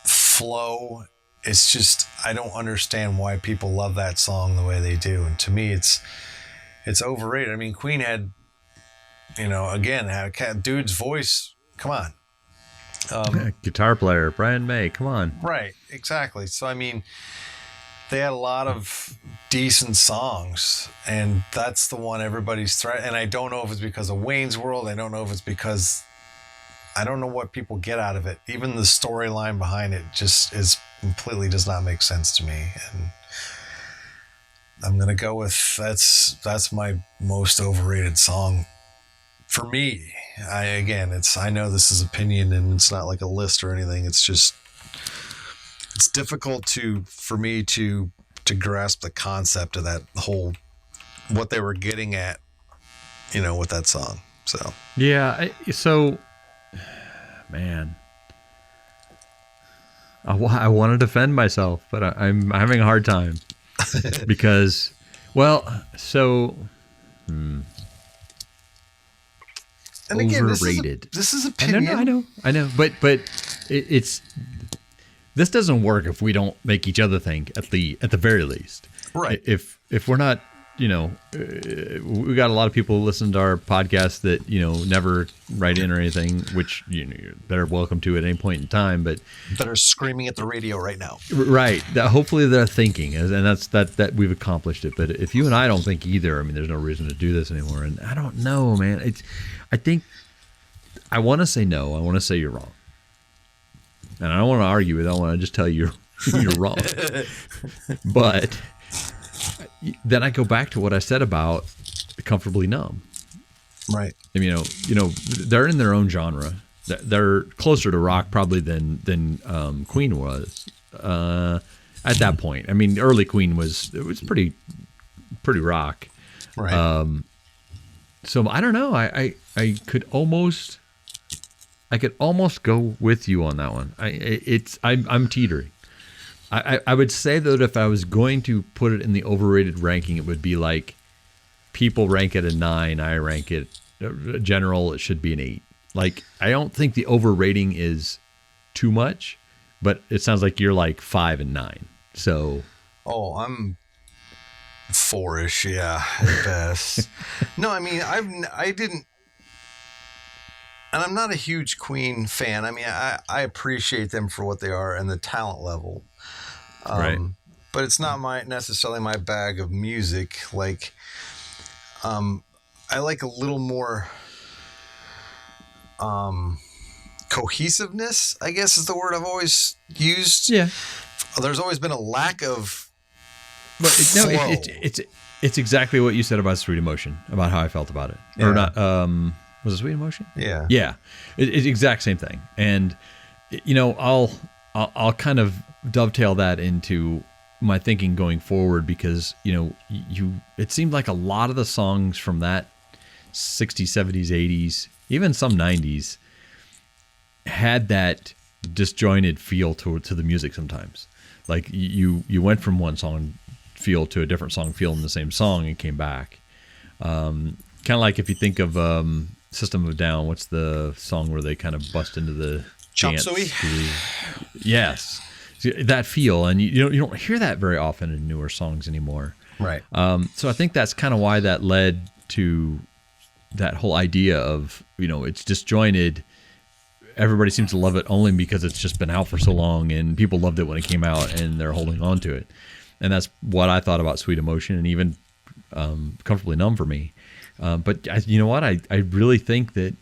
flow. It's just, I don't understand why people love that song the way they do. And to me, it's overrated. I mean, Queen had, again, had dude's voice. Come on. Guitar player, Brian May. Come on. Right. Exactly. So, I mean, they had a lot of decent songs, and that's the one everybody's and I don't know if it's because of Wayne's World. I don't know if it's because I don't know what people get out of it. Even the storyline behind it just completely does not make sense to me. And I'm going to go with that's my most overrated song for me. I know this is opinion and it's not like a list or anything. It's just, it's difficult for me to grasp the concept of that whole, what they were getting at, with that song. So, yeah. Man, I want to defend myself, but I'm having a hard time because, and again, overrated. This is opinion. I know, but it's this doesn't work if we don't make each other think at the very least. Right. If we're not, we got a lot of people who listen to our podcast that never write in or anything, which you're better welcome to at any point in time, but that are screaming at the radio right now. Right. Hopefully they're thinking, and that's that we've accomplished it. But if you and I don't think either, I mean, there's no reason to do this anymore. And I don't know, man. I think I want to say no. I want to say you're wrong, and I don't want to argue with it. I want to just tell you you're wrong. But then I go back to what I said about Comfortably Numb. Right. I mean, they're in their own genre. They're closer to rock probably than Queen was at that point. I mean, early Queen was pretty rock. Right. So I don't know. I could almost go with you on that one. I'm teetering. I would say that if I was going to put it in the overrated ranking, it would be like people rank it a 9. I rank it general. It should be an 8. Like, I don't think the overrating is too much, but it sounds like you're like 5 and 9. So, I'm 4-ish, yeah, at best. No, I mean, I didn't, and I'm not a huge Queen fan. I mean, I appreciate them for what they are and the talent level. Right. But it's not necessarily my bag of music. Like, I like a little more cohesiveness, I guess is the word I've always used. Yeah. There's always been a lack of flow. It's exactly what you said about Sweet Emotion, about how I felt about it. Yeah. Or not, was it Sweet Emotion? Yeah. Yeah. It's exact same thing. And, I'll kind of dovetail that into my thinking going forward because, it seemed like a lot of the songs from that 60s, 70s, 80s, even some 90s had that disjointed feel to the music sometimes. Like you went from one song feel to a different song feel in the same song and came back. Kind of like if you think of System of a Down, what's the song where they kind of bust into the Chop Suey? Yes. That feel, and you don't hear that very often in newer songs anymore. Right. So I think that's kind of why that led to that whole idea of, it's disjointed. Everybody seems to love it only because it's just been out for so long and people loved it when it came out and they're holding on to it. And that's what I thought about Sweet Emotion and even Comfortably Numb for me. But you know what? I really think that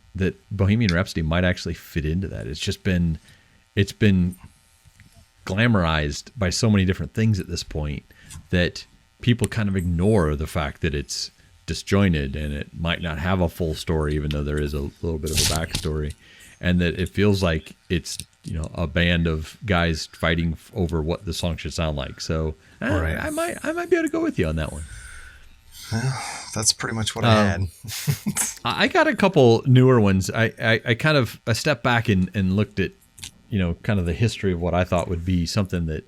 Bohemian Rhapsody might actually fit into that. It's been glamorized by so many different things at this point that people kind of ignore the fact that it's disjointed and it might not have a full story, even though there is a little bit of a backstory, and that it feels like it's a band of guys fighting over what the song should sound like. So Right. I might be able to go with you on that one. That's pretty much what I had. I got a couple newer ones. I kind of stepped back and looked at, kind of the history of what I thought would be something that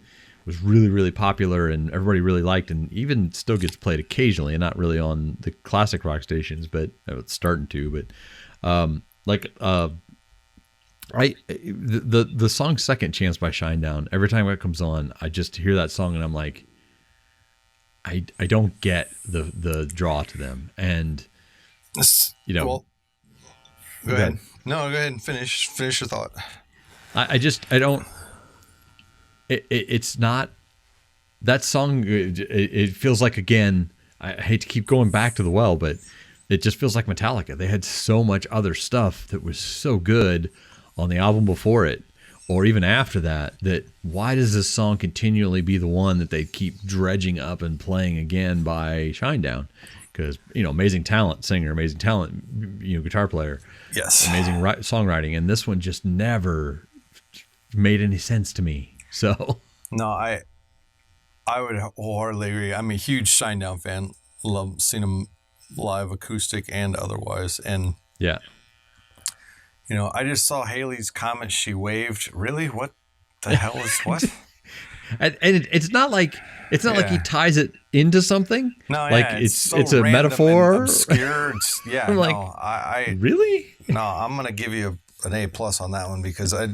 was really, really popular and everybody really liked, and even still gets played occasionally, and not really on the classic rock stations, but it's starting to. But the song "Second Chance" by Shinedown. Every time it comes on, I just hear that song and I'm like, I don't get the draw to them, and Well, go ahead. No, go ahead and finish your thought. I don't. It's not that song. It feels like, again, I hate to keep going back to the well, but it just feels like Metallica. They had so much other stuff that was so good on the album before it, or even after that, that why does this song continually be the one that they keep dredging up and playing again by Shinedown? Because, amazing talent, singer, amazing talent, guitar player. Yes. Amazing songwriting. And this one just never made any sense to me. So. No, I would wholeheartedly agree. I'm a huge Shinedown fan. Love seeing them live, acoustic and otherwise. And yeah. I just saw Haley's comment. She waved. Really? What the hell is what? And it's not like he ties it into something. No, like yeah, it's so a metaphor. And obscure. I'm like, I really? No, I'm gonna give you an A+ on that one, because I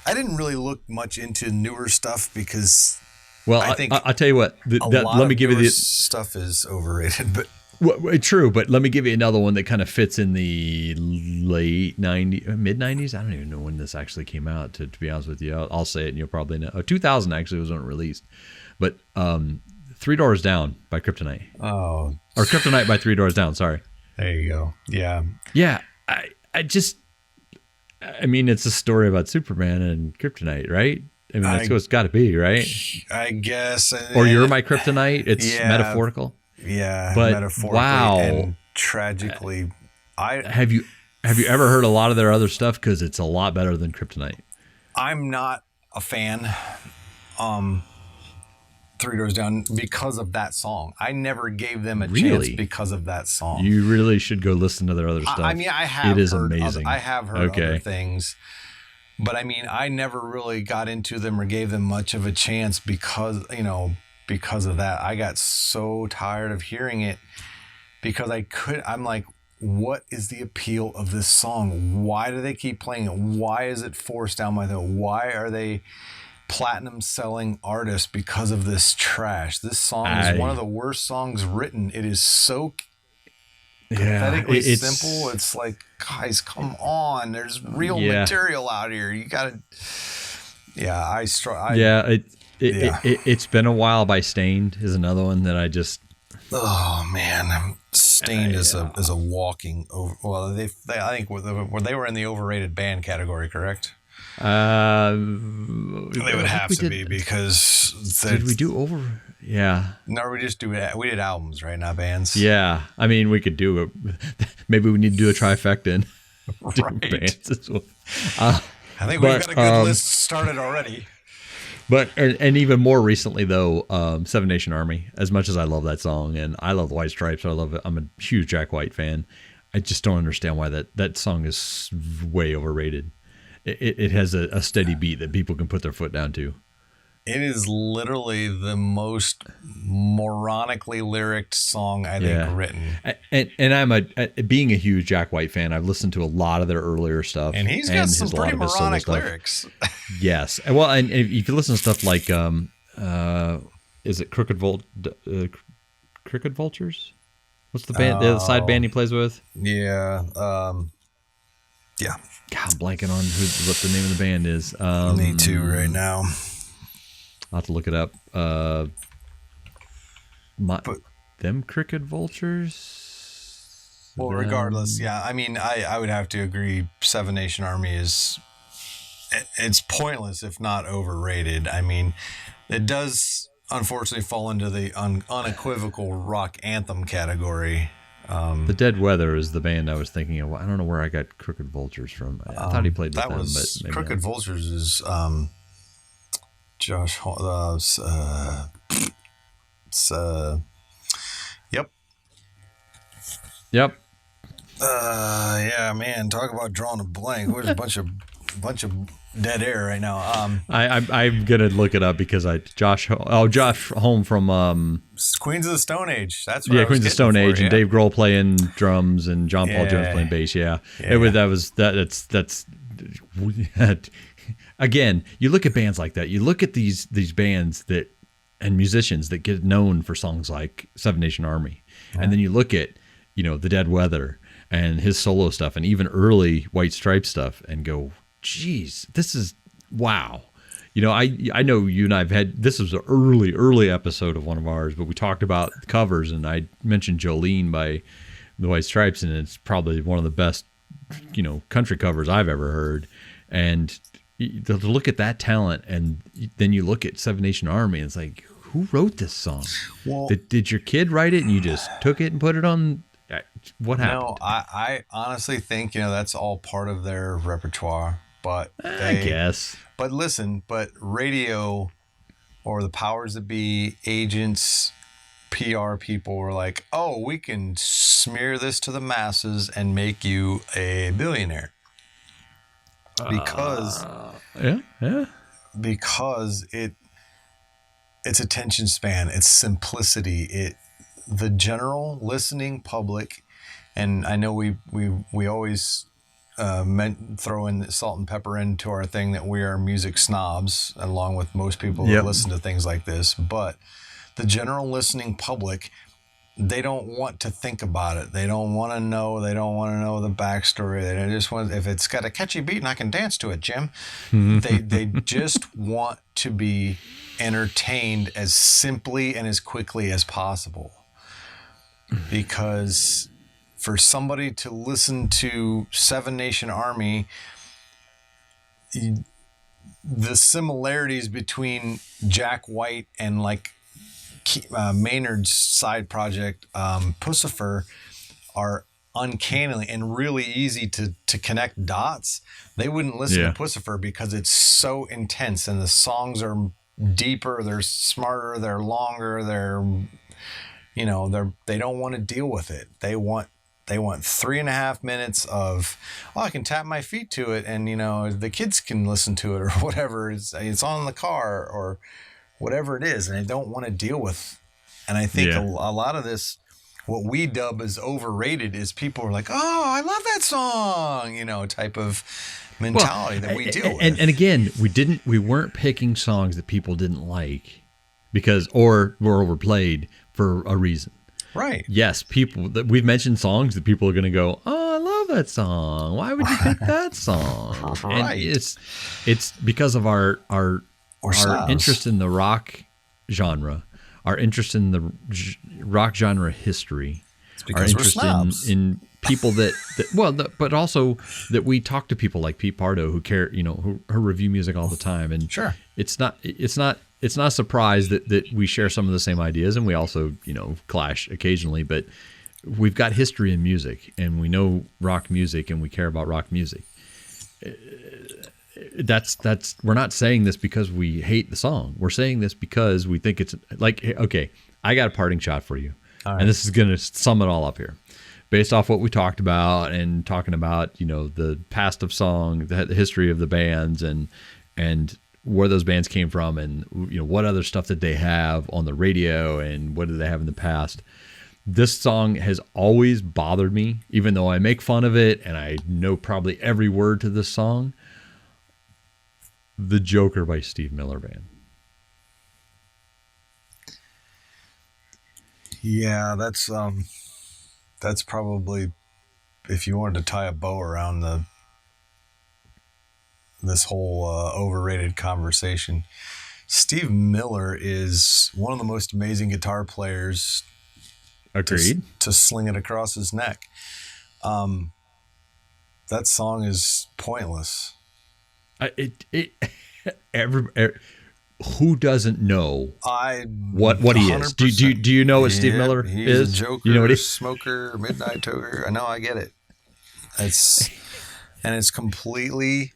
didn't really look much into newer stuff, because I think I'll tell you what. Let me give you stuff is overrated, but. Well, true, but let me give you another one that kind of fits in the late 90s, mid 90s. I don't even know when this actually came out, to be honest with you. I'll say it and you'll probably know. 2000 actually was when it released. But 3 Doors Down by Kryptonite. Oh. Or Kryptonite by 3 Doors Down, sorry. There you go. Yeah. Yeah, I mean, it's a story about Superman and Kryptonite, right? I mean, that's what it's got to be, right? I guess. Or You're My Kryptonite. It's metaphorical. Yeah, but metaphorically and tragically. Have you ever heard a lot of their other stuff? Because it's a lot better than Kryptonite. I'm not a fan. 3 Doors Down, because of that song. I never gave them a chance because of that song. You really should go listen to their other stuff. I mean, I have. It is amazing. I have heard other things, but I mean, I never really got into them or gave them much of a chance because of that. I got so tired of hearing it, because I'm like, what is the appeal of this song? Why do they keep playing it? Why is it forced down my throat? Why are they platinum selling artists because of this trash? This song is one of the worst songs written. It is so pathetically simple. It's like, guys, come on. There's real material out here. You gotta. Yeah, It's Been a While by Stained is another one that I just. Oh man, Stained is a walking over. Well, they I think they were in the overrated band category, correct? They would have to be, because did we do over? Yeah. No, we did albums, right? Not bands. Yeah, I mean, we could do it. Maybe we need to do a trifecta and do right. bands as well. I think we've got a good list started already. But and even more recently though, Seven Nation Army. As much as I love that song and I love the White Stripes, I love it. I'm a huge Jack White fan. I just don't understand why that song is way overrated. It has a steady beat that people can put their foot down to. It is literally the most moronically lyric song I think written. And I'm being a huge Jack White fan. I've listened to a lot of their earlier stuff, and he's got some pretty moronic lyrics. Yes, and if you listen to stuff like, is it Crooked Vultures? What's the band? The side band he plays with? Yeah. Yeah. God, I'm blanking on what the name of the band is. Me too, right now. I'll have to look it up. Them Crooked Vultures? Well, regardless, yeah. I mean, I would have to agree. Seven Nation Army it's pointless if not overrated. I mean, it does unfortunately fall into the unequivocal rock anthem category. The Dead Weather is the band I was thinking of. I don't know where I got Crooked Vultures from. I thought he played with that them, was but maybe Crooked not. Vultures is Josh. Yep. Yep. Yeah, man. Talk about drawing a blank. There's a bunch of dead air right now. I'm gonna look it up because Josh Holm from Queens of the Stone Age. That's what I was Queens of getting Stone for, Age, yeah. and Dave Grohl playing drums and John Paul Jones Yeah. playing bass. Yeah, Yeah. That's again. You look at bands like that. You look at these bands that and musicians that get known for songs like Seven Nation Army, and then you look at the Dead Weather and his solo stuff, and even early White Stripes stuff, and go, geez, this is wow. I know you and I've had, this was an early episode of one of ours, but we talked about covers, and I mentioned Jolene by the White Stripes, and it's probably one of the best, country covers I've ever heard. And to look at that talent, and then you look at Seven Nation Army, and it's like, who wrote this song? Well, Did your kid write it, and you just took it and put it on? What happened? no, I honestly think that's all part of their repertoire. But I guess. But listen, radio or the powers that be, agents, PR people were like, oh, we can smear this to the masses and make you a billionaire. Because because it's attention span, it's simplicity, the general listening public, and I know we always throw in salt and pepper into our thing that we are music snobs, along with most people that listen to things like this. But the general listening public, they don't want to think about it. They don't want to know. They don't want to know the backstory. They just want, if it's got a catchy beat and I can dance to it, Jim. They just want to be entertained as simply and as quickly as possible. Because for somebody to listen to Seven Nation Army, the similarities between Jack White and like Maynard's side project, Pussifer, are uncannily and really easy to connect dots. They wouldn't listen to Pussifer because it's so intense, and the songs are deeper, they're smarter, they're longer, they don't want to deal with it. They want 3.5 minutes of, I can tap my feet to it, and the kids can listen to it, or whatever. It's on in the car or whatever it is, and they don't want to deal with. And I think a lot of this, what we dub as overrated, is people are like, oh, I love that song, type of mentality that we deal with. And again, we weren't picking songs that people didn't like because or were overplayed for a reason. Right. Yes, we've mentioned songs that people are going to go, oh, I love that song. Why would you pick that song? Right. And it's because of our interest in the rock genre, our interest in the rock genre history, our interest in people but also that we talk to people like Pete Pardo who care, who review music all the time, and sure, it's not a surprise that we share some of the same ideas, and we also clash occasionally, but we've got history in music, and we know rock music, and we care about rock music. That's we're not saying this because we hate the song. We're saying this because we think it's like, okay, I got a parting shot for you. Right. And this is going to sum it all up here. Based off what we talked about and talking about, the past of song, the history of the bands, and where those bands came from, and what other stuff did they have on the radio, and what did they have in the past. This song has always bothered me, even though I make fun of it and I know probably every word to this song. The Joker by Steve Miller Band. Yeah, that's probably, if you wanted to tie a bow around this whole overrated conversation, Steve Miller is one of the most amazing guitar players. Agreed. To sling it across his neck. That song is pointless. who doesn't know I what he is? Do you know what Steve Miller he's is? a joker, You know what he smoker, midnight toker. I know, I get it. It's completely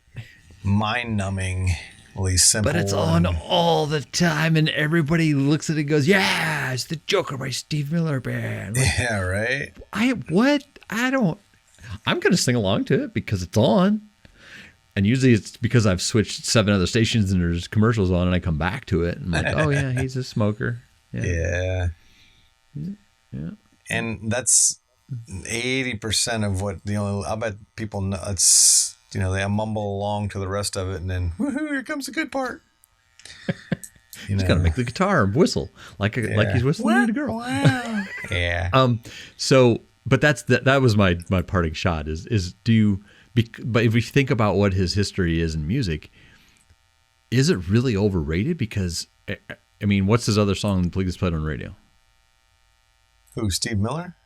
mind-numbingly simple. But it's on all the time, and everybody looks at it and goes, "Yeah, it's the Joker by Steve Miller Band." Like, yeah, right. I'm gonna sing along to it because it's on. And usually it's because I've switched 7 other stations and there's commercials on and I come back to it. And I'm like, oh, yeah, he's a smoker. Yeah. Yeah. And that's 80% of what I bet people know. It's, they mumble along to the rest of it and then, woohoo, here comes the good part. He's got to make the guitar whistle like he's whistling to a girl. Wow. Yeah. But that was my parting shot is but if we think about what his history is in music, is it really overrated? Because, I mean, what's his other song that gets played on radio? Who, Steve Miller?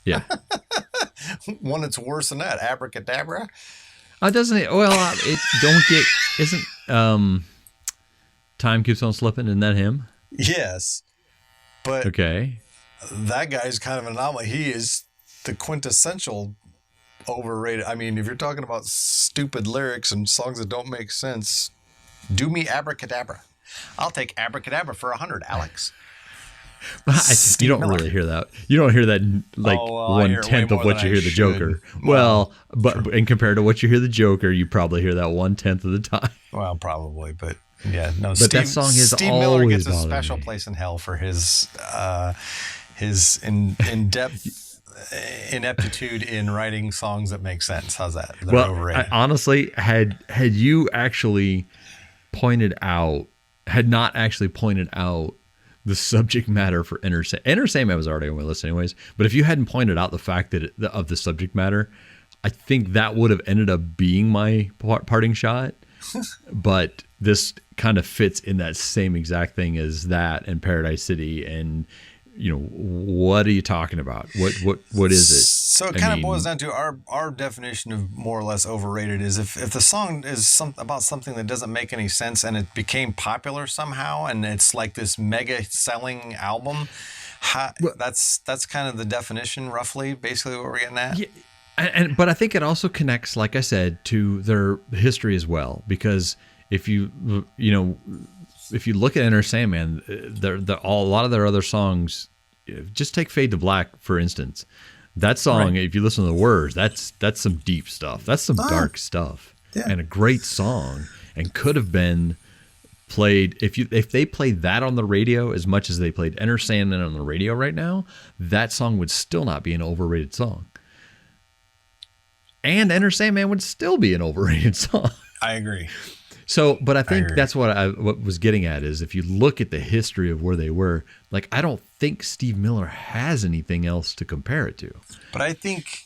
Yeah. One that's worse than that, Abracadabra. Doesn't it? Well, isn't Time Keeps On Slipping, isn't that him? Yes. But okay, that guy's kind of an anomaly. He is the quintessential overrated. I mean, if you're talking about stupid lyrics and songs that don't make sense, do me Abracadabra. I'll take Abracadabra for 100, Alex. You don't really hear that. You don't hear that like 1/10 of what you hear the Joker. Well, and compared to what you hear the Joker, you probably hear that 1/10 of the time. Well, probably, but yeah, no. But that song is Steve Miller gets a special place in hell for his in-depth ineptitude in writing songs that make sense. How's that? They're overrated. Honestly, had you actually had not actually pointed out the subject matter for Enter Sandman was already on my list anyways. But if you hadn't pointed out the fact of the subject matter, I think that would have ended up being my parting shot. But this kind of fits in that same exact thing as that and Paradise City. And what are you talking about? What is it? So it kind of boils down to our definition of more or less overrated is if the song is about something that doesn't make any sense and it became popular somehow and it's like this mega selling album, that's kind of the definition roughly, basically what we're getting at. Yeah, but I think it also connects, like I said, to their history as well, because if you look at Enter Sandman, a lot of their other songs, just take Fade to Black, for instance. That song, right. If you listen to the words, that's some deep stuff. That's some dark stuff. Yeah. And a great song, and could have been played, if they played that on the radio as much as they played Enter Sandman on the radio right now, that song would still not be an overrated song. And Enter Sandman would still be an overrated song. I agree. So, but I think that's what I was getting at is if you look at the history of where they were, like, I don't think Steve Miller has anything else to compare it to. But I think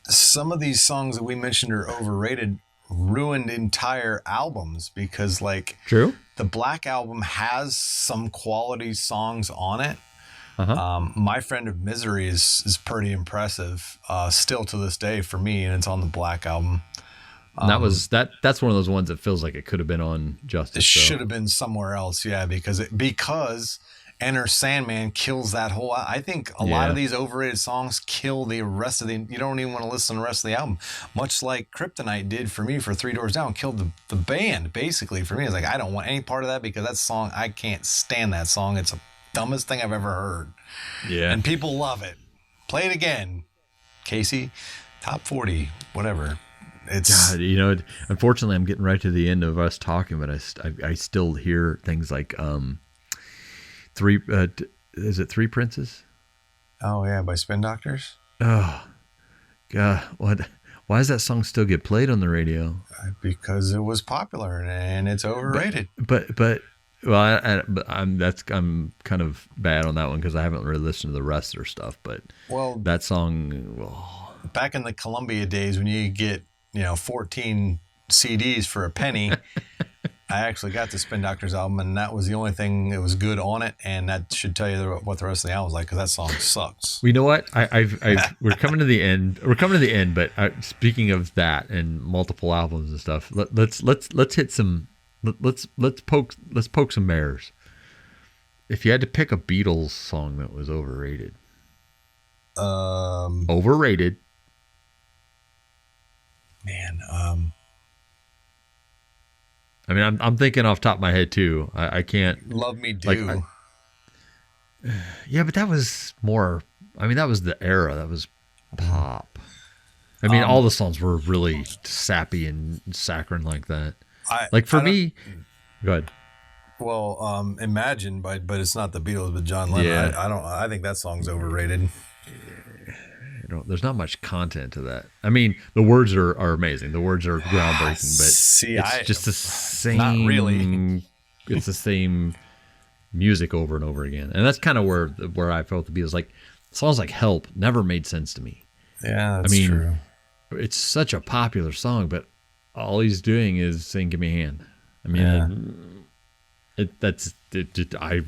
some of these songs that we mentioned are overrated, ruined entire albums because, like, true, the Black Album has some quality songs on it. Uh-huh. My Friend of Misery is pretty impressive, still to this day for me, and it's on the Black Album. That's one of those ones that feels like it could have been on Justice. It should have been somewhere else, yeah, because Enter Sandman kills that whole. I think a lot of these overrated songs kill the rest of the. You don't even want to listen to the rest of the album, much like Kryptonite did for me for Three Doors Down. Killed the band basically for me. It's like I don't want any part of that because that song, I can't stand that song. It's the dumbest thing I've ever heard. Yeah, and people love it. Play it again, Casey. Top 40, whatever. It's God, unfortunately, I'm getting right to the end of us talking, but I still hear things like is it Three Princes? Oh yeah, by Spin Doctors. Oh God, what? Why does that song still get played on the radio? Because it was popular and it's overrated. But I'm kind of bad on that one because I haven't really listened to the rest of their stuff. But that song, back in the Columbia days when you get 14 CDs for a penny. I actually got the Spin Doctors album, and that was the only thing that was good on it, and that should tell you what the rest of the album was like, because that song sucks. You know what? We're coming to the end. We're coming to the end, but speaking of that and multiple albums and stuff, let's hit some let's poke some bears. If you had to pick a Beatles song that was overrated. Overrated. Man, I mean, I'm thinking off the top of my head too. I can't. Love Me Do. Yeah, but that was more. I mean, that was the era. That was pop. I mean, all the songs were really sappy and saccharine like that. For me, go ahead. Well, Imagine, but it's not the Beatles, but John Lennon. Yeah. I think that song's overrated. There's not much content to that. I mean, the words are amazing. The words are groundbreaking, but it's just the same. Not really. It's the same music over and over again, and that's kind of where I felt the Beatles. Like songs like "Help" never made sense to me. Yeah, that's true. It's such a popular song, but all he's doing is saying, "Give me a hand." I mean,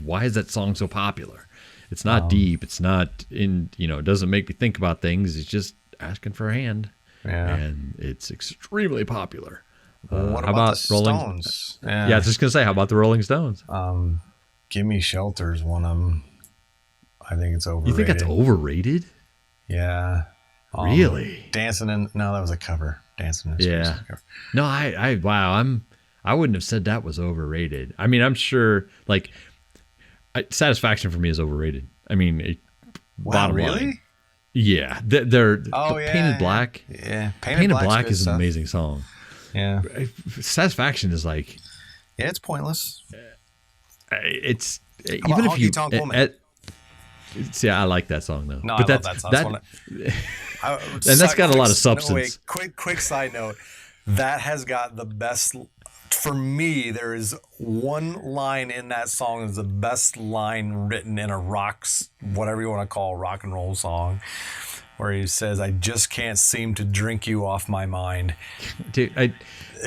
why is that song so popular? It's not deep. It's not in, it doesn't make me think about things. It's just asking for a hand. Yeah. And it's extremely popular. What how about the Stones? Yeah, I was just going to say, how about the Rolling Stones? Gimme Shelter's one of them. I think it's overrated. You think that's overrated? Yeah. Really? No, that was a cover. Dancing in the Streets was a cover. No, I wouldn't have said that was overrated. I mean, I'm sure, Satisfaction for me is overrated. I mean, bottom line. Yeah, they're Painted Black. Yeah, Painted Black is an amazing song. Yeah, Satisfaction is it's pointless. It's How even if if you. Tonk Woman? See, I like that song though. No, but I love that song. And that's got a lot of substance. Quick side note. That has got the best. For me, there is one line in that song is the best line written in a whatever you want to call rock and roll song, where he says, "I just can't seem to drink you off my mind." Dude,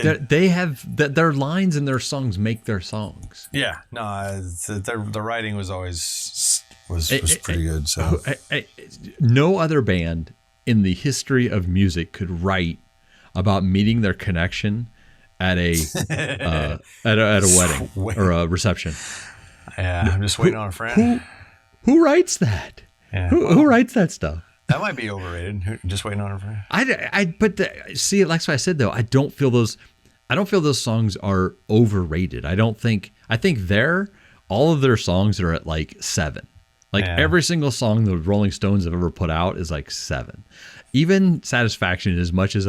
they have their lines in their songs make their songs. Yeah, no, the writing was always pretty good. So no other band in the history of music could write about meeting their connection at a wedding or a reception. Yeah, I'm just waiting on a friend. Who writes that? Yeah. Who writes that stuff? That might be overrated. Just waiting on a friend. See, like what I said though, I don't feel those songs are overrated. I think all of their songs are at 7. Every single song the Rolling Stones have ever put out is 7. Even Satisfaction, as much as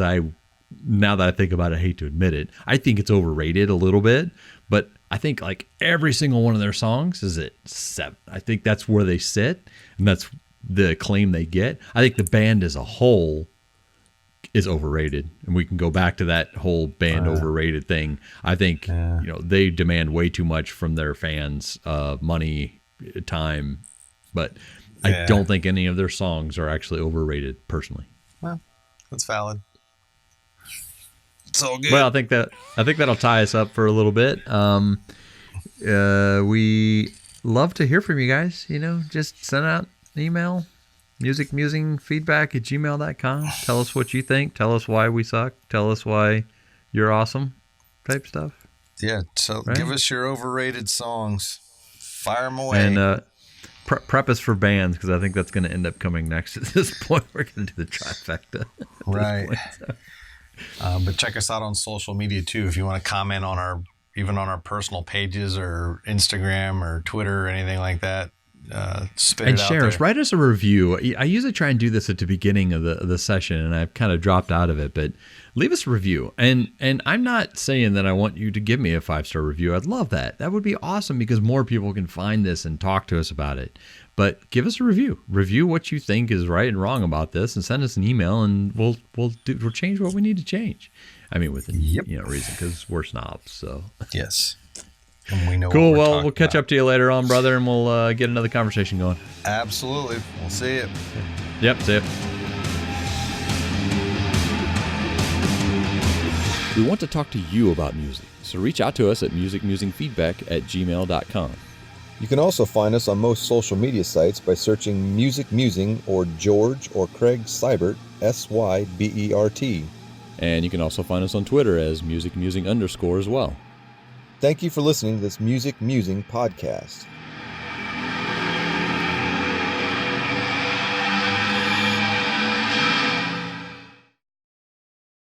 now that I think about it, I hate to admit it, I think it's overrated a little bit, but I think every single one of their songs is at 7. I think that's where they sit, and that's the acclaim they get. I think the band as a whole is overrated, and we can go back to that whole band overrated thing. I think they demand way too much from their fans, money, time, but I don't think any of their songs are actually overrated personally. Well, that's valid. It's all good. Well, I think that'll tie us up for a little bit. We love to hear from you guys. Just send out an email, musicmusingfeedback@gmail.com. Tell us what you think. Tell us why we suck. Tell us why you're awesome type stuff. Yeah, so give us your overrated songs. Fire them away. And prep us for bands, because I think that's going to end up coming next at this point. We're going to do the trifecta. Right. But check us out on social media too. If you want to comment on our personal pages or Instagram or Twitter or anything like that, spit it out share there. us. Write us a review. I usually try and do this at the beginning of the session, and I've kind of dropped out of it. But leave us a review. And I'm not saying that I want you to give me a 5-star review. I'd love that. That would be awesome, because more people can find this and talk to us about it. But give us a review. Review what you think is right and wrong about this, and send us an email, and we'll change what we need to change. I mean, within reason, because we're snobs. So yes, and we know. Cool. Well, we'll catch up to you later on, brother, and we'll get another conversation going. Absolutely. We'll see you. Yep. See you. We want to talk to you about music, so reach out to us at musicmusingfeedback@gmail.com. You can also find us on most social media sites by searching Music Musing or George or Craig Seibert, Sybert. And you can also find us on Twitter as musicmusing_ as well. Thank you for listening to this Music Musing podcast.